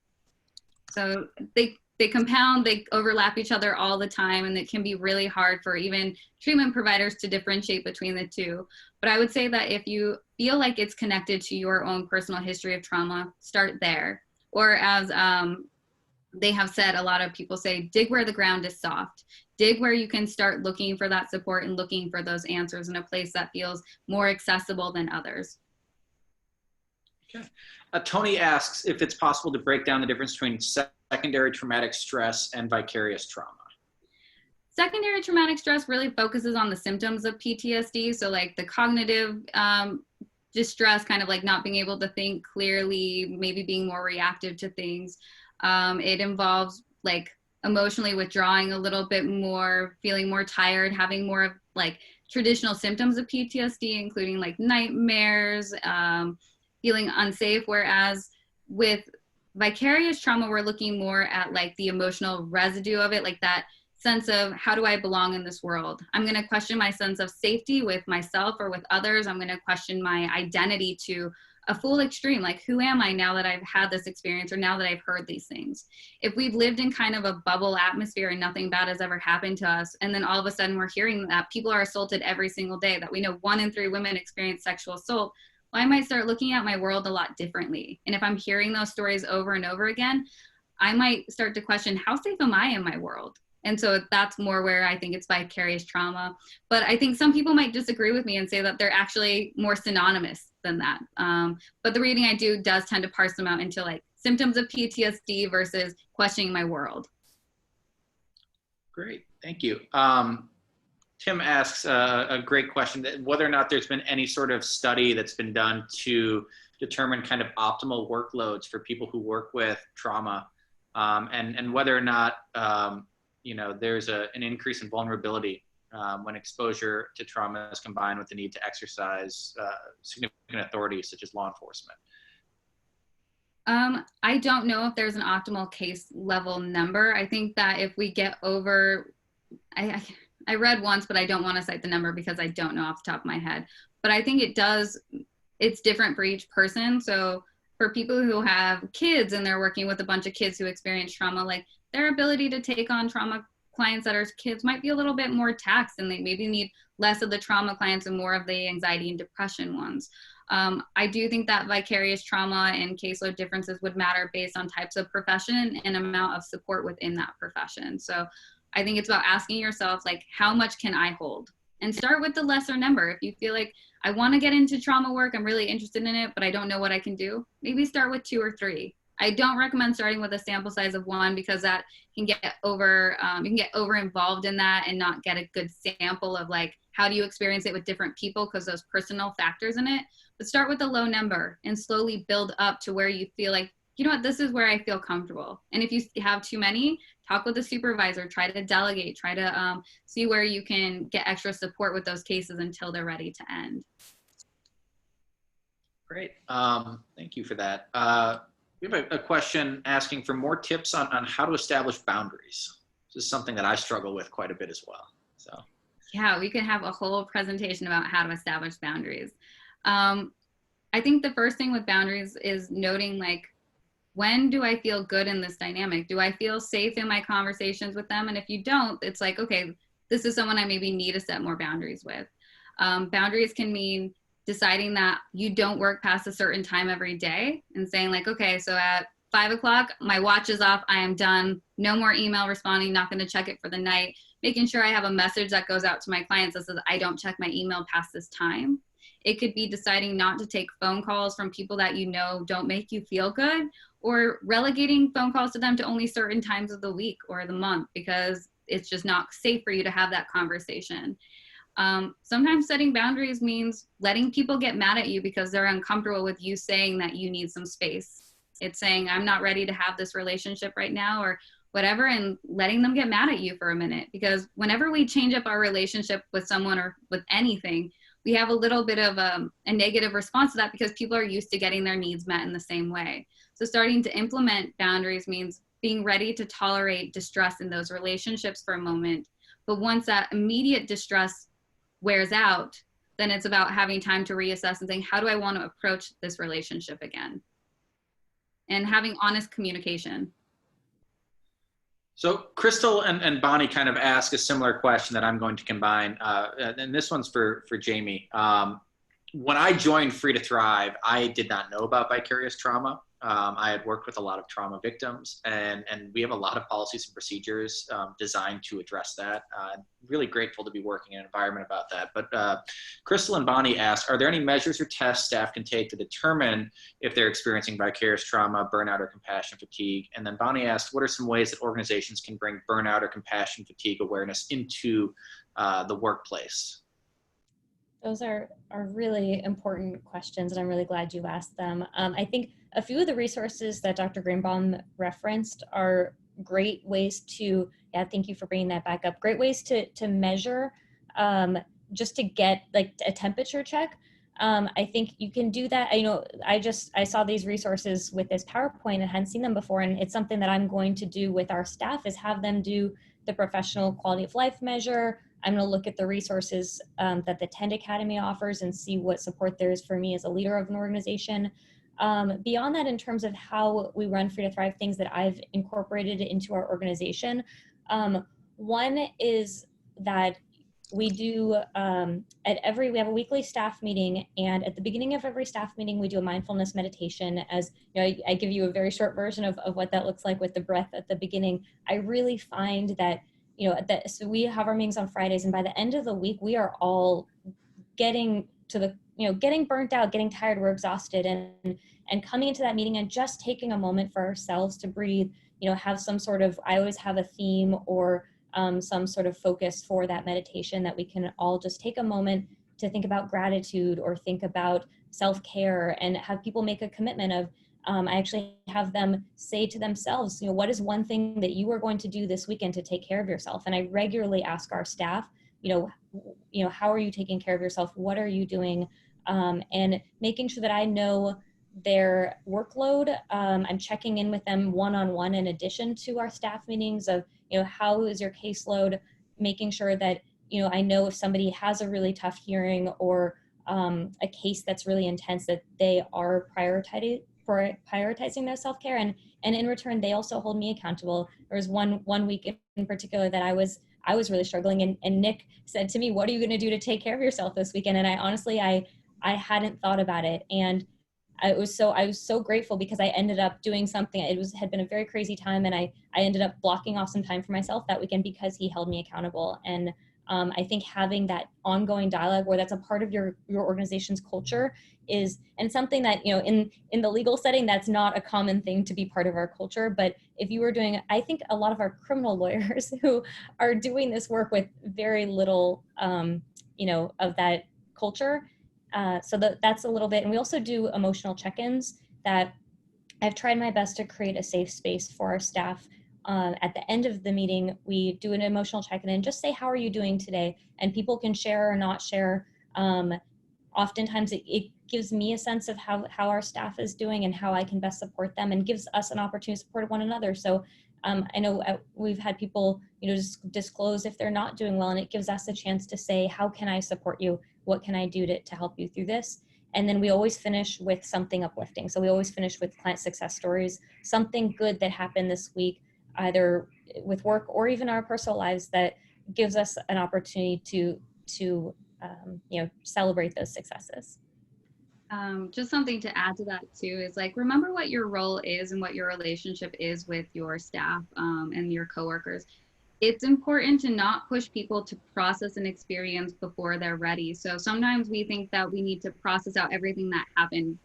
So they compound, they overlap each other all the time, and it can be really hard for even treatment providers to differentiate between the two. But I would say that if you feel like it's connected to your own personal history of trauma, start there. Or as they have said, a lot of people say, dig where the ground is soft. Dig where you can start looking for that support and looking for those answers in a place that feels more accessible than others. Okay. Tony asks if it's possible to break down the difference between secondary traumatic stress and vicarious trauma. Secondary traumatic stress really focuses on the symptoms of PTSD. So like the cognitive distress, kind of like not being able to think clearly, maybe being more reactive to things. It involves like emotionally withdrawing a little bit more, feeling more tired, having more of like traditional symptoms of PTSD, including like nightmares, feeling unsafe. Whereas with vicarious trauma, we're looking more at like the emotional residue of it, like that sense of how do I belong in this world? I'm going to question my sense of safety with myself or with others. I'm going to question my identity to a full extreme, like who am I now that I've had this experience or now that I've heard these things? If we've lived in kind of a bubble atmosphere and nothing bad has ever happened to us, and then all of a sudden we're hearing that people are assaulted every single day, that we know 1 in 3 women experience sexual assault, well, I might start looking at my world a lot differently. And if I'm hearing those stories over and over again, I might start to question, how safe am I in my world? And so that's more where I think it's vicarious trauma. But I think some people might disagree with me and say that they're actually more synonymous than that. But the reading I do does tend to parse them out into like symptoms of PTSD versus questioning my world. Great, thank you. Tim asks a great question, that whether or not there's been any sort of study that's been done to determine kind of optimal workloads for people who work with trauma, and whether or not you know, there's an increase in vulnerability when exposure to trauma is combined with the need to exercise significant authority, such as law enforcement. I don't know if there's an optimal case level number. I think that if we get over, I read once, but I don't want to cite the number because I don't know off the top of my head. But I think it's different for each person. So for people who have kids and they're working with a bunch of kids who experience trauma, like their ability to take on trauma clients that are kids might be a little bit more taxed, and they maybe need less of the trauma clients and more of the anxiety and depression ones. I do think that vicarious trauma and caseload differences would matter based on types of profession and amount of support within that profession. So I think it's about asking yourself, like, how much can I hold? And start with the lesser number. If you feel like I want to get into trauma work, I'm really interested in it, but I don't know what I can do, maybe start with 2 or 3. I don't recommend starting with a sample size of 1 because that can get over, you can get over involved in that and not get a good sample of like, how do you experience it with different people, because those personal factors in it. But start with a low number and slowly build up to where you feel like, you know what, this is where I feel comfortable. And if you have too many, talk with a supervisor, try to delegate, try to see where you can get extra support with those cases until they're ready to end. Great. Thank you for that. We have a question asking for more tips on how to establish boundaries. This is something that I struggle with quite a bit as well. So. Yeah, we could have a whole presentation about how to establish boundaries. I think the first thing with boundaries is noting, like, when do I feel good in this dynamic? Do I feel safe in my conversations with them? And if you don't, it's like, okay, this is someone I maybe need to set more boundaries with. Boundaries can mean deciding that you don't work past a certain time every day and saying like, okay, so at 5 o'clock, my watch is off, I am done, no more email responding, not gonna check it for the night, making sure I have a message that goes out to my clients that says I don't check my email past this time. It could be deciding not to take phone calls from people that you know don't make you feel good, or relegating phone calls to them to only certain times of the week or the month because it's just not safe for you to have that conversation. Sometimes setting boundaries means letting people get mad at you because they're uncomfortable with you saying that you need some space. It's saying, I'm not ready to have this relationship right now or whatever, and letting them get mad at you for a minute. Because whenever we change up our relationship with someone or with anything, we have a little bit of a negative response to that because people are used to getting their needs met in the same way. So starting to implement boundaries means being ready to tolerate distress in those relationships for a moment. But once that immediate distress wears out, then it's about having time to reassess and saying, how do I want to approach this relationship again? And having honest communication. So Crystal and Bonnie kind of ask a similar question that I'm going to combine, and this one's for Jamie. When I joined Free to Thrive, I did not know about vicarious trauma. I had worked with a lot of trauma victims, and we have a lot of policies and procedures designed to address that. Really grateful to be working in an environment about that. But Crystal and Bonnie asked, are there any measures or tests staff can take to determine if they're experiencing vicarious trauma, burnout, or compassion fatigue? And then Bonnie asked, what are some ways that organizations can bring burnout or compassion fatigue awareness into the workplace? Those are really important questions, and I'm really glad you asked them. I think a few of the resources that Dr. Greenbaum referenced are great ways to, yeah, thank you for bringing that back up, great ways to measure, just to get like a temperature check. I think you can do that. I saw these resources with this PowerPoint and hadn't seen them before, and it's something that I'm going to do with our staff, is have them do the professional quality of life measure. I'm going to look at the resources that the TEND Academy offers and see what support there is for me as a leader of an organization. Beyond that, in terms of how we run Free to Thrive, things that I've incorporated into our organization, one is that we do we have a weekly staff meeting, and at the beginning of every staff meeting we do a mindfulness meditation. As you know, I give you a very short version of what that looks like with the breath at the beginning. I really find that, you know, so we have our meetings on Fridays, and by the end of the week we are all getting to the, you know, getting burnt out, getting tired, we're exhausted, and coming into that meeting and just taking a moment for ourselves to breathe, you know, have some sort of, I always have a theme or some sort of focus for that meditation that we can all just take a moment to think about gratitude or think about self-care, and have people make a commitment of, I actually have them say to themselves, you know, what is one thing that you are going to do this weekend to take care of yourself? And I regularly ask our staff, you know, how are you taking care of yourself? What are you doing? And making sure that I know their workload. I'm checking in with them one-on-one in addition to our staff meetings of, you know, how is your caseload? Making sure that, you know, I know if somebody has a really tough hearing or a case that's really intense, that they are prioritizing their self-care, and in return they also hold me accountable. There was one week in particular that I was really struggling, and Nick said to me, what are you going to do to take care of yourself this weekend? And I honestly I hadn't thought about it, and I was so grateful because I ended up doing something. Had been a very crazy time, and I ended up blocking off some time for myself that weekend because he held me accountable. And I think having that ongoing dialogue where that's a part of your organization's culture is, and something that, you know, in the legal setting, that's not a common thing to be part of our culture. But if you were doing, I think a lot of our criminal lawyers who are doing this work with very little, you know, of that culture. So that's a little bit. And we also do emotional check-ins that I've tried my best to create a safe space for our staff. At the end of the meeting, we do an emotional check-in and just say, how are you doing today? And people can share or not share. Oftentimes it gives me a sense of how our staff is doing and how I can best support them, and gives us an opportunity to support one another. So I know we've had people, you know, just disclose if they're not doing well, and it gives us a chance to say, how can I support you? What can I do to help you through this? And then we always finish with something uplifting. So we always finish with client success stories, something good that happened this week, either with work or even our personal lives, that gives us an opportunity to you know, celebrate those successes. Just something to add to that too is, like, remember what your role is and what your relationship is with your staff and your coworkers. It's important to not push people to process an experience before they're ready. So sometimes we think that we need to process out everything that happened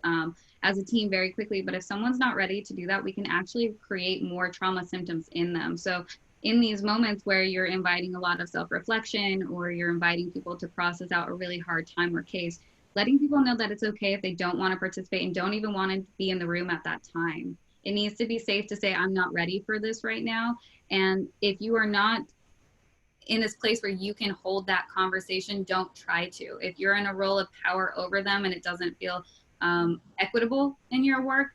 as a team very quickly, but if someone's not ready to do that, we can actually create more trauma symptoms in them. So in these moments where you're inviting a lot of self-reflection, or you're inviting people to process out a really hard time or case, letting people know that it's okay if they don't want to participate and don't even want to be in the room at that time. It needs to be safe to say, I'm not ready for this right now. And if you are not in this place where you can hold that conversation, don't try to. If you're in a role of power over them and it doesn't feel equitable in your work,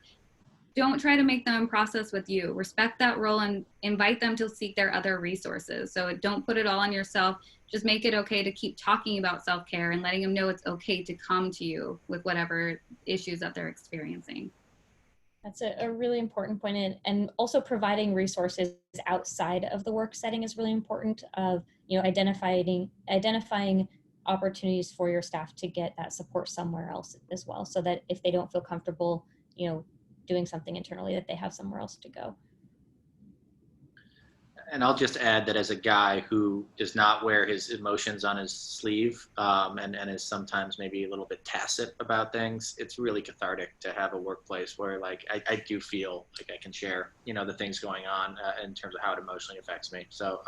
don't try to make them process with you. Respect that role and invite them to seek their other resources. So don't put it all on yourself. Just make it okay to keep talking about self-care and letting them know it's okay to come to you with whatever issues that they're experiencing. That's a really important point, and also providing resources outside of the work setting is really important. Of, you know, identifying opportunities for your staff to get that support somewhere else as well, so that if they don't feel comfortable, you know, doing something internally, that they have somewhere else to go. And I'll just add that as a guy who does not wear his emotions on his sleeve and is sometimes maybe a little bit tacit about things, it's really cathartic to have a workplace where, like, I do feel like I can share, you know, the things going on in terms of how it emotionally affects me. So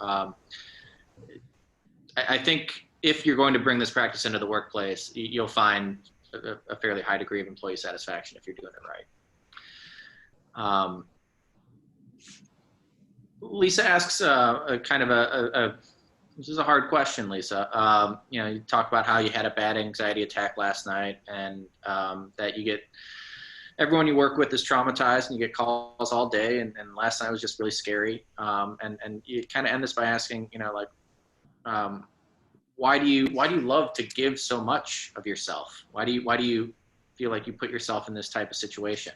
I think if you're going to bring this practice into the workplace, you'll find a fairly high degree of employee satisfaction if you're doing it right. Lisa asks kind of this is a hard question, Lisa. You know, you talk about how you had a bad anxiety attack last night, and that you get, everyone you work with is traumatized, and you get calls all day. And last night was just really scary. And you kind of end this by asking, you know, like, why do you love to give so much of yourself? Why do you feel like you put yourself in this type of situation?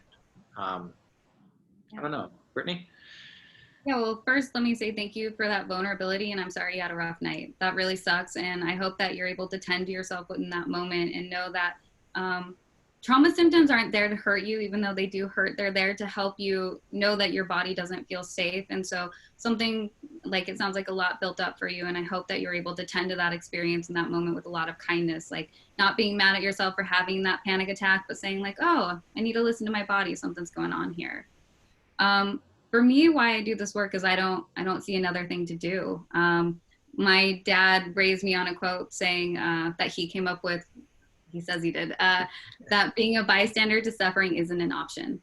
I don't know, Brittany? Yeah, well, first, let me say thank you for that vulnerability, and I'm sorry you had a rough night. That really sucks, and I hope that you're able to tend to yourself in that moment and know that trauma symptoms aren't there to hurt you, even though they do hurt. They're there to help you know that your body doesn't feel safe. And so something, like, it sounds like a lot built up for you, and I hope that you're able to tend to that experience in that moment with a lot of kindness, like not being mad at yourself for having that panic attack, but saying, like, oh, I need to listen to my body. Something's going on here. For me, why I do this work is I don't see another thing to do. My dad raised me on a quote saying that he came up with, he says he did, that being a bystander to suffering isn't an option.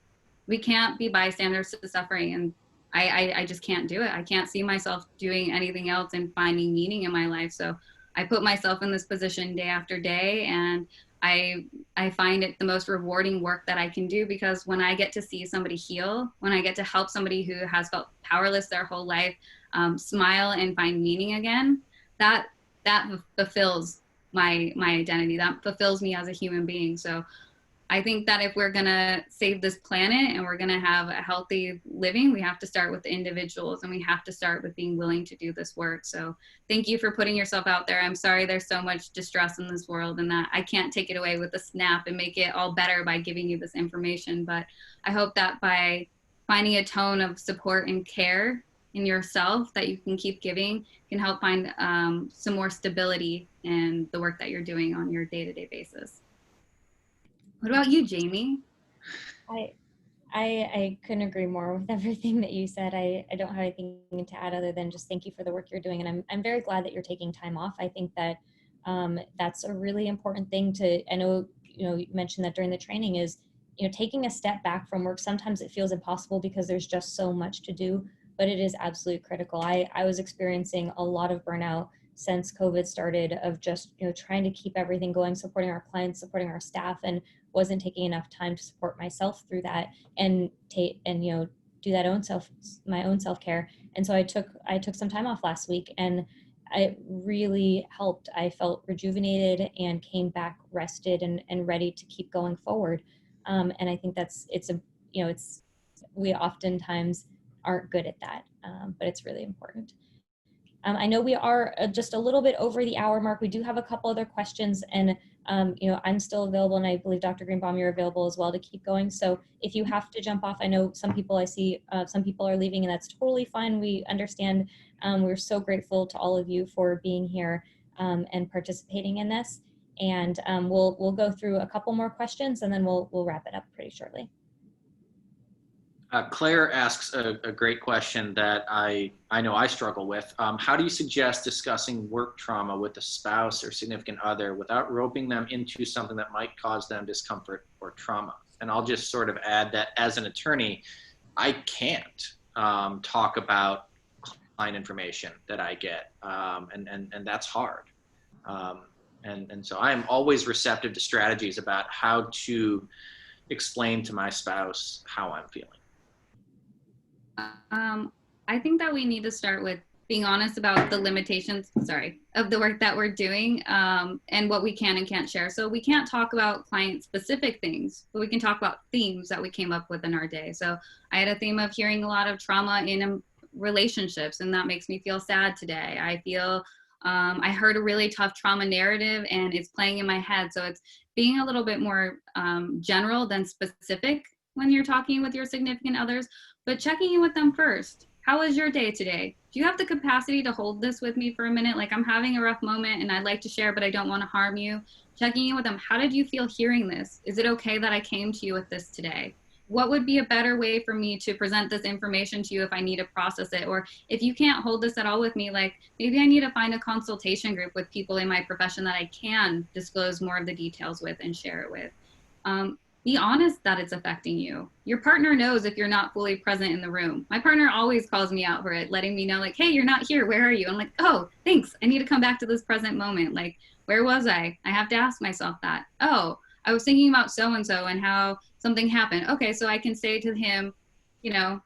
We can't be bystanders to suffering, and I just can't do it. I can't see myself doing anything else and finding meaning in my life. So I put myself in this position day after day, and I find it the most rewarding work that I can do, because when I get to see somebody heal, when I get to help somebody who has felt powerless their whole life smile and find meaning again, that fulfills my identity. That fulfills me as a human being. So I think that if we're gonna save this planet and we're gonna have a healthy living, we have to start with the individuals, and we have to start with being willing to do this work. So thank you for putting yourself out there. I'm sorry there's so much distress in this world, and that I can't take it away with a snap and make it all better by giving you this information. But I hope that by finding a tone of support and care in yourself that you can keep giving can help find some more stability in the work that you're doing on your day-to-day basis. What about you, Jamie? I couldn't agree more with everything that you said. I don't have anything to add other than just thank you for the work you're doing. And I'm very glad that you're taking time off. I think that that's a really important thing to, I know, you mentioned that during the training is, taking a step back from work. Sometimes it feels impossible because there's just so much to do, but it is absolutely critical. I was experiencing a lot of burnout since COVID started of just, trying to keep everything going, supporting our clients, supporting our staff, and wasn't taking enough time to support myself through that and do that my own self-care. And so I took some time off last week, and it really helped. I felt rejuvenated and came back rested and ready to keep going forward. And I think we oftentimes aren't good at that, but it's really important. I know we are just a little bit over the hour mark. We do have a couple other questions, and I'm still available, and I believe Dr. Greenbaum, you're available as well to keep going. So if you have to jump off, I know some people some people are leaving, and that's totally fine. We understand. We're so grateful to all of you for being here and participating in this. And we'll go through a couple more questions, and then we'll wrap it up pretty shortly. Claire asks a great question that I know I struggle with. How do you suggest discussing work trauma with a spouse or significant other without roping them into something that might cause them discomfort or trauma? And I'll just sort of add that as an attorney, I can't talk about client information that I get, and that's hard. And so I'm always receptive to strategies about how to explain to my spouse how I'm feeling. I think that we need to start with being honest about the limitations, of the work that we're doing and what we can and can't share. So we can't talk about client-specific things, but we can talk about themes that we came up with in our day. So I had a theme of hearing a lot of trauma in relationships, and that makes me feel sad today. I feel I heard a really tough trauma narrative, and it's playing in my head. So it's being a little bit more general than specific when you're talking with your significant others, but checking in with them first. How was your day today? Do you have the capacity to hold this with me for a minute? Like, I'm having a rough moment and I'd like to share, but I don't want to harm you. Checking in with them. How did you feel hearing this? Is it okay that I came to you with this today? What would be a better way for me to present this information to you if I need to process it? Or if you can't hold this at all with me, like maybe I need to find a consultation group with people in my profession that I can disclose more of the details with and share it with. Be honest that it's affecting you. Your partner knows if you're not fully present in the room. My partner always calls me out for it, letting me know like, hey, you're not here, where are you? I'm like, oh, thanks, I need to come back to this present moment. Like, where was I? I have to ask myself that. Oh, I was thinking about so-and-so and how something happened. Okay, so I can say to him, I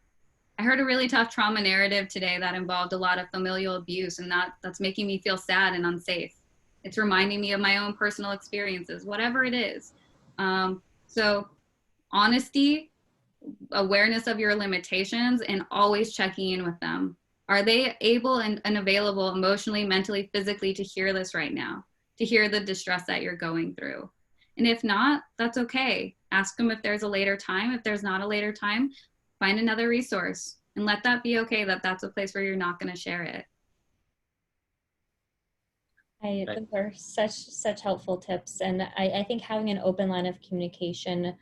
heard a really tough trauma narrative today that involved a lot of familial abuse, and that's making me feel sad and unsafe. It's reminding me of my own personal experiences, whatever it is. So honesty, awareness of your limitations, and always checking in with them. Are they able and available emotionally, mentally, physically to hear this right now, to hear the distress that you're going through? And if not, that's okay. Ask them if there's a later time. If there's not a later time, find another resource and let that be okay, that that's a place where you're not going to share it. I think they're such helpful tips. And I think having an open line of communication,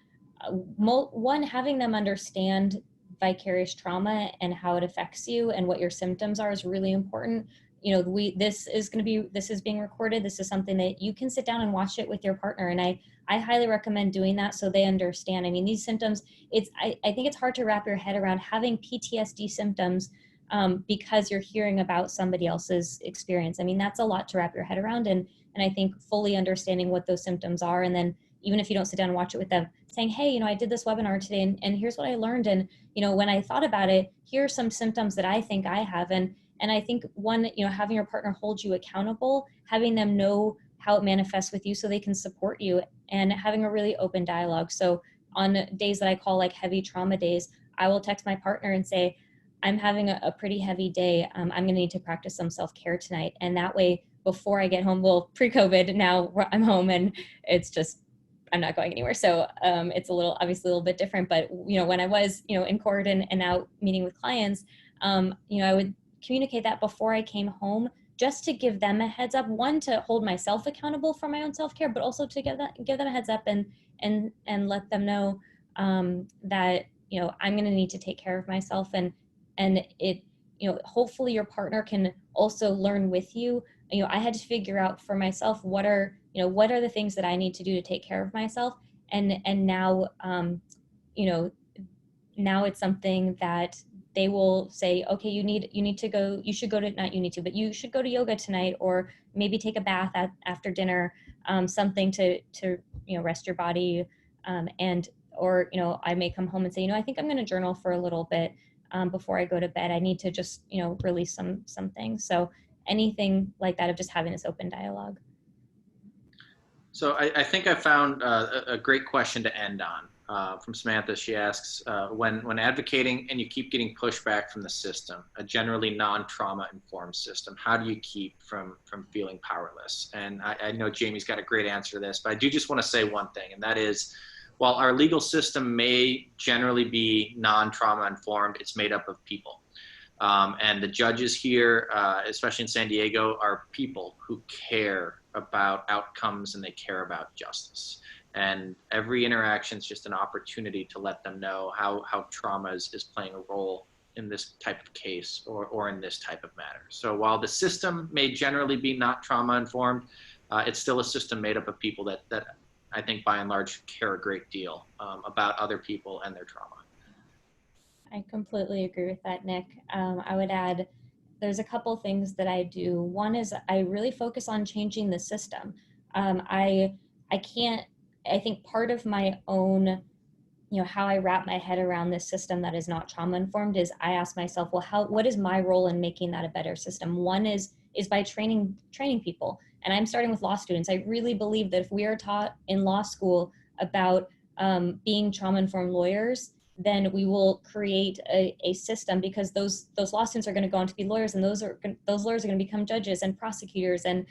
one, having them understand vicarious trauma and how it affects you and what your symptoms are is really important. This is being recorded. This is something that you can sit down and watch it with your partner. And I highly recommend doing that so they understand. I mean, these symptoms, I think it's hard to wrap your head around having PTSD symptoms because you're hearing about somebody else's experience. I mean, that's a lot to wrap your head around. And I think fully understanding what those symptoms are. And then even if you don't sit down and watch it with them, saying, hey, I did this webinar today and here's what I learned. And, when I thought about it, here are some symptoms that I think I have. And I think one, having your partner hold you accountable, having them know how it manifests with you so they can support you, and having a really open dialogue. So on days that I call like heavy trauma days, I will text my partner and say, I'm having a pretty heavy day. I'm going to need to practice some self-care tonight. And that way, before I get home, well, pre-COVID, now I'm home and it's just, I'm not going anywhere. So it's obviously a little bit different. But, when I was, in court and out meeting with clients, you know, I would communicate that before I came home, just to give them a heads up, one, to hold myself accountable for my own self-care, but also to give them a heads up and let them know that, you know, I'm going to need to take care of myself. And it, you know, hopefully your partner can also learn with you. You know, I had to figure out for myself, what are the things that I need to do to take care of myself. And now, you know, now it's something that they will say, okay, you should go to, not you need to, but you should go to yoga tonight, or maybe take a bath after dinner, something to, you know, rest your body. Or, you know, I may come home and say, you know, I think I'm going to journal for a little bit before I go to bed. I need to just, you know, release some things. So anything like that, of just having this open dialogue. So I think I found a great question to end on from Samantha. She asks, when advocating and you keep getting pushback from the system, a generally non-trauma informed system, how do you keep from feeling powerless? And I know Jamie's got a great answer to this, but I do just want to say one thing, and that is, while our legal system may generally be non-trauma informed, it's made up of people. And the judges here, especially in San Diego, are people who care about outcomes and they care about justice. And every interaction is just an opportunity to let them know how trauma is playing a role in this type of case or in this type of matter. So while the system may generally be not trauma informed, it's still a system made up of people that I think by and large care a great deal about other people and their trauma. I completely agree with that, Nick. I would add, there's a couple things that I do. One is I really focus on changing the system. I think part of my own, you know, how I wrap my head around this system that is not trauma informed is I ask myself, well, what is my role in making that a better system? One is by training people. And I'm starting with law students. I really believe that if we are taught in law school about being trauma informed lawyers, then we will create a system, because those law students are going to go on to be lawyers, and those lawyers are going to become judges and prosecutors and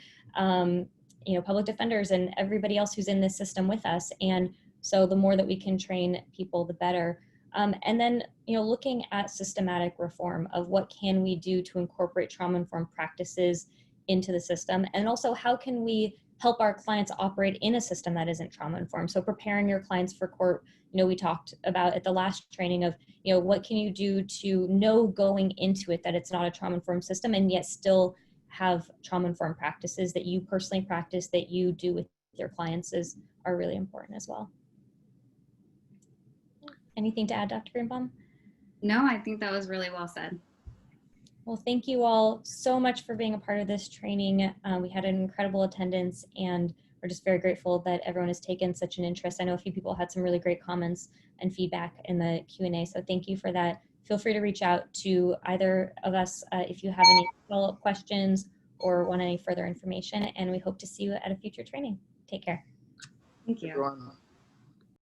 you know, public defenders and everybody else who's in this system with us. And so the more that we can train people, the better. And then, you know, looking at systematic reform of what can we do to incorporate trauma-informed practices into the system, and also how can we help our clients operate in a system that isn't trauma-informed. So preparing your clients for court, you know, we talked about at the last training of, you know, what can you do to know going into it that it's not a trauma-informed system, and yet still have trauma-informed practices that you personally practice, that you do with your clients, are really important as well. Anything to add, Dr. Greenbaum? No, I think that was really well said. Well, thank you all so much for being a part of this training. We had an incredible attendance, and we're just very grateful that everyone has taken such an interest. I know a few people had some really great comments and feedback in the Q&A, so thank you for that. Feel free to reach out to either of us if you have any follow-up questions or want any further information, and we hope to see you at a future training. Take care. Thank you. Everyone.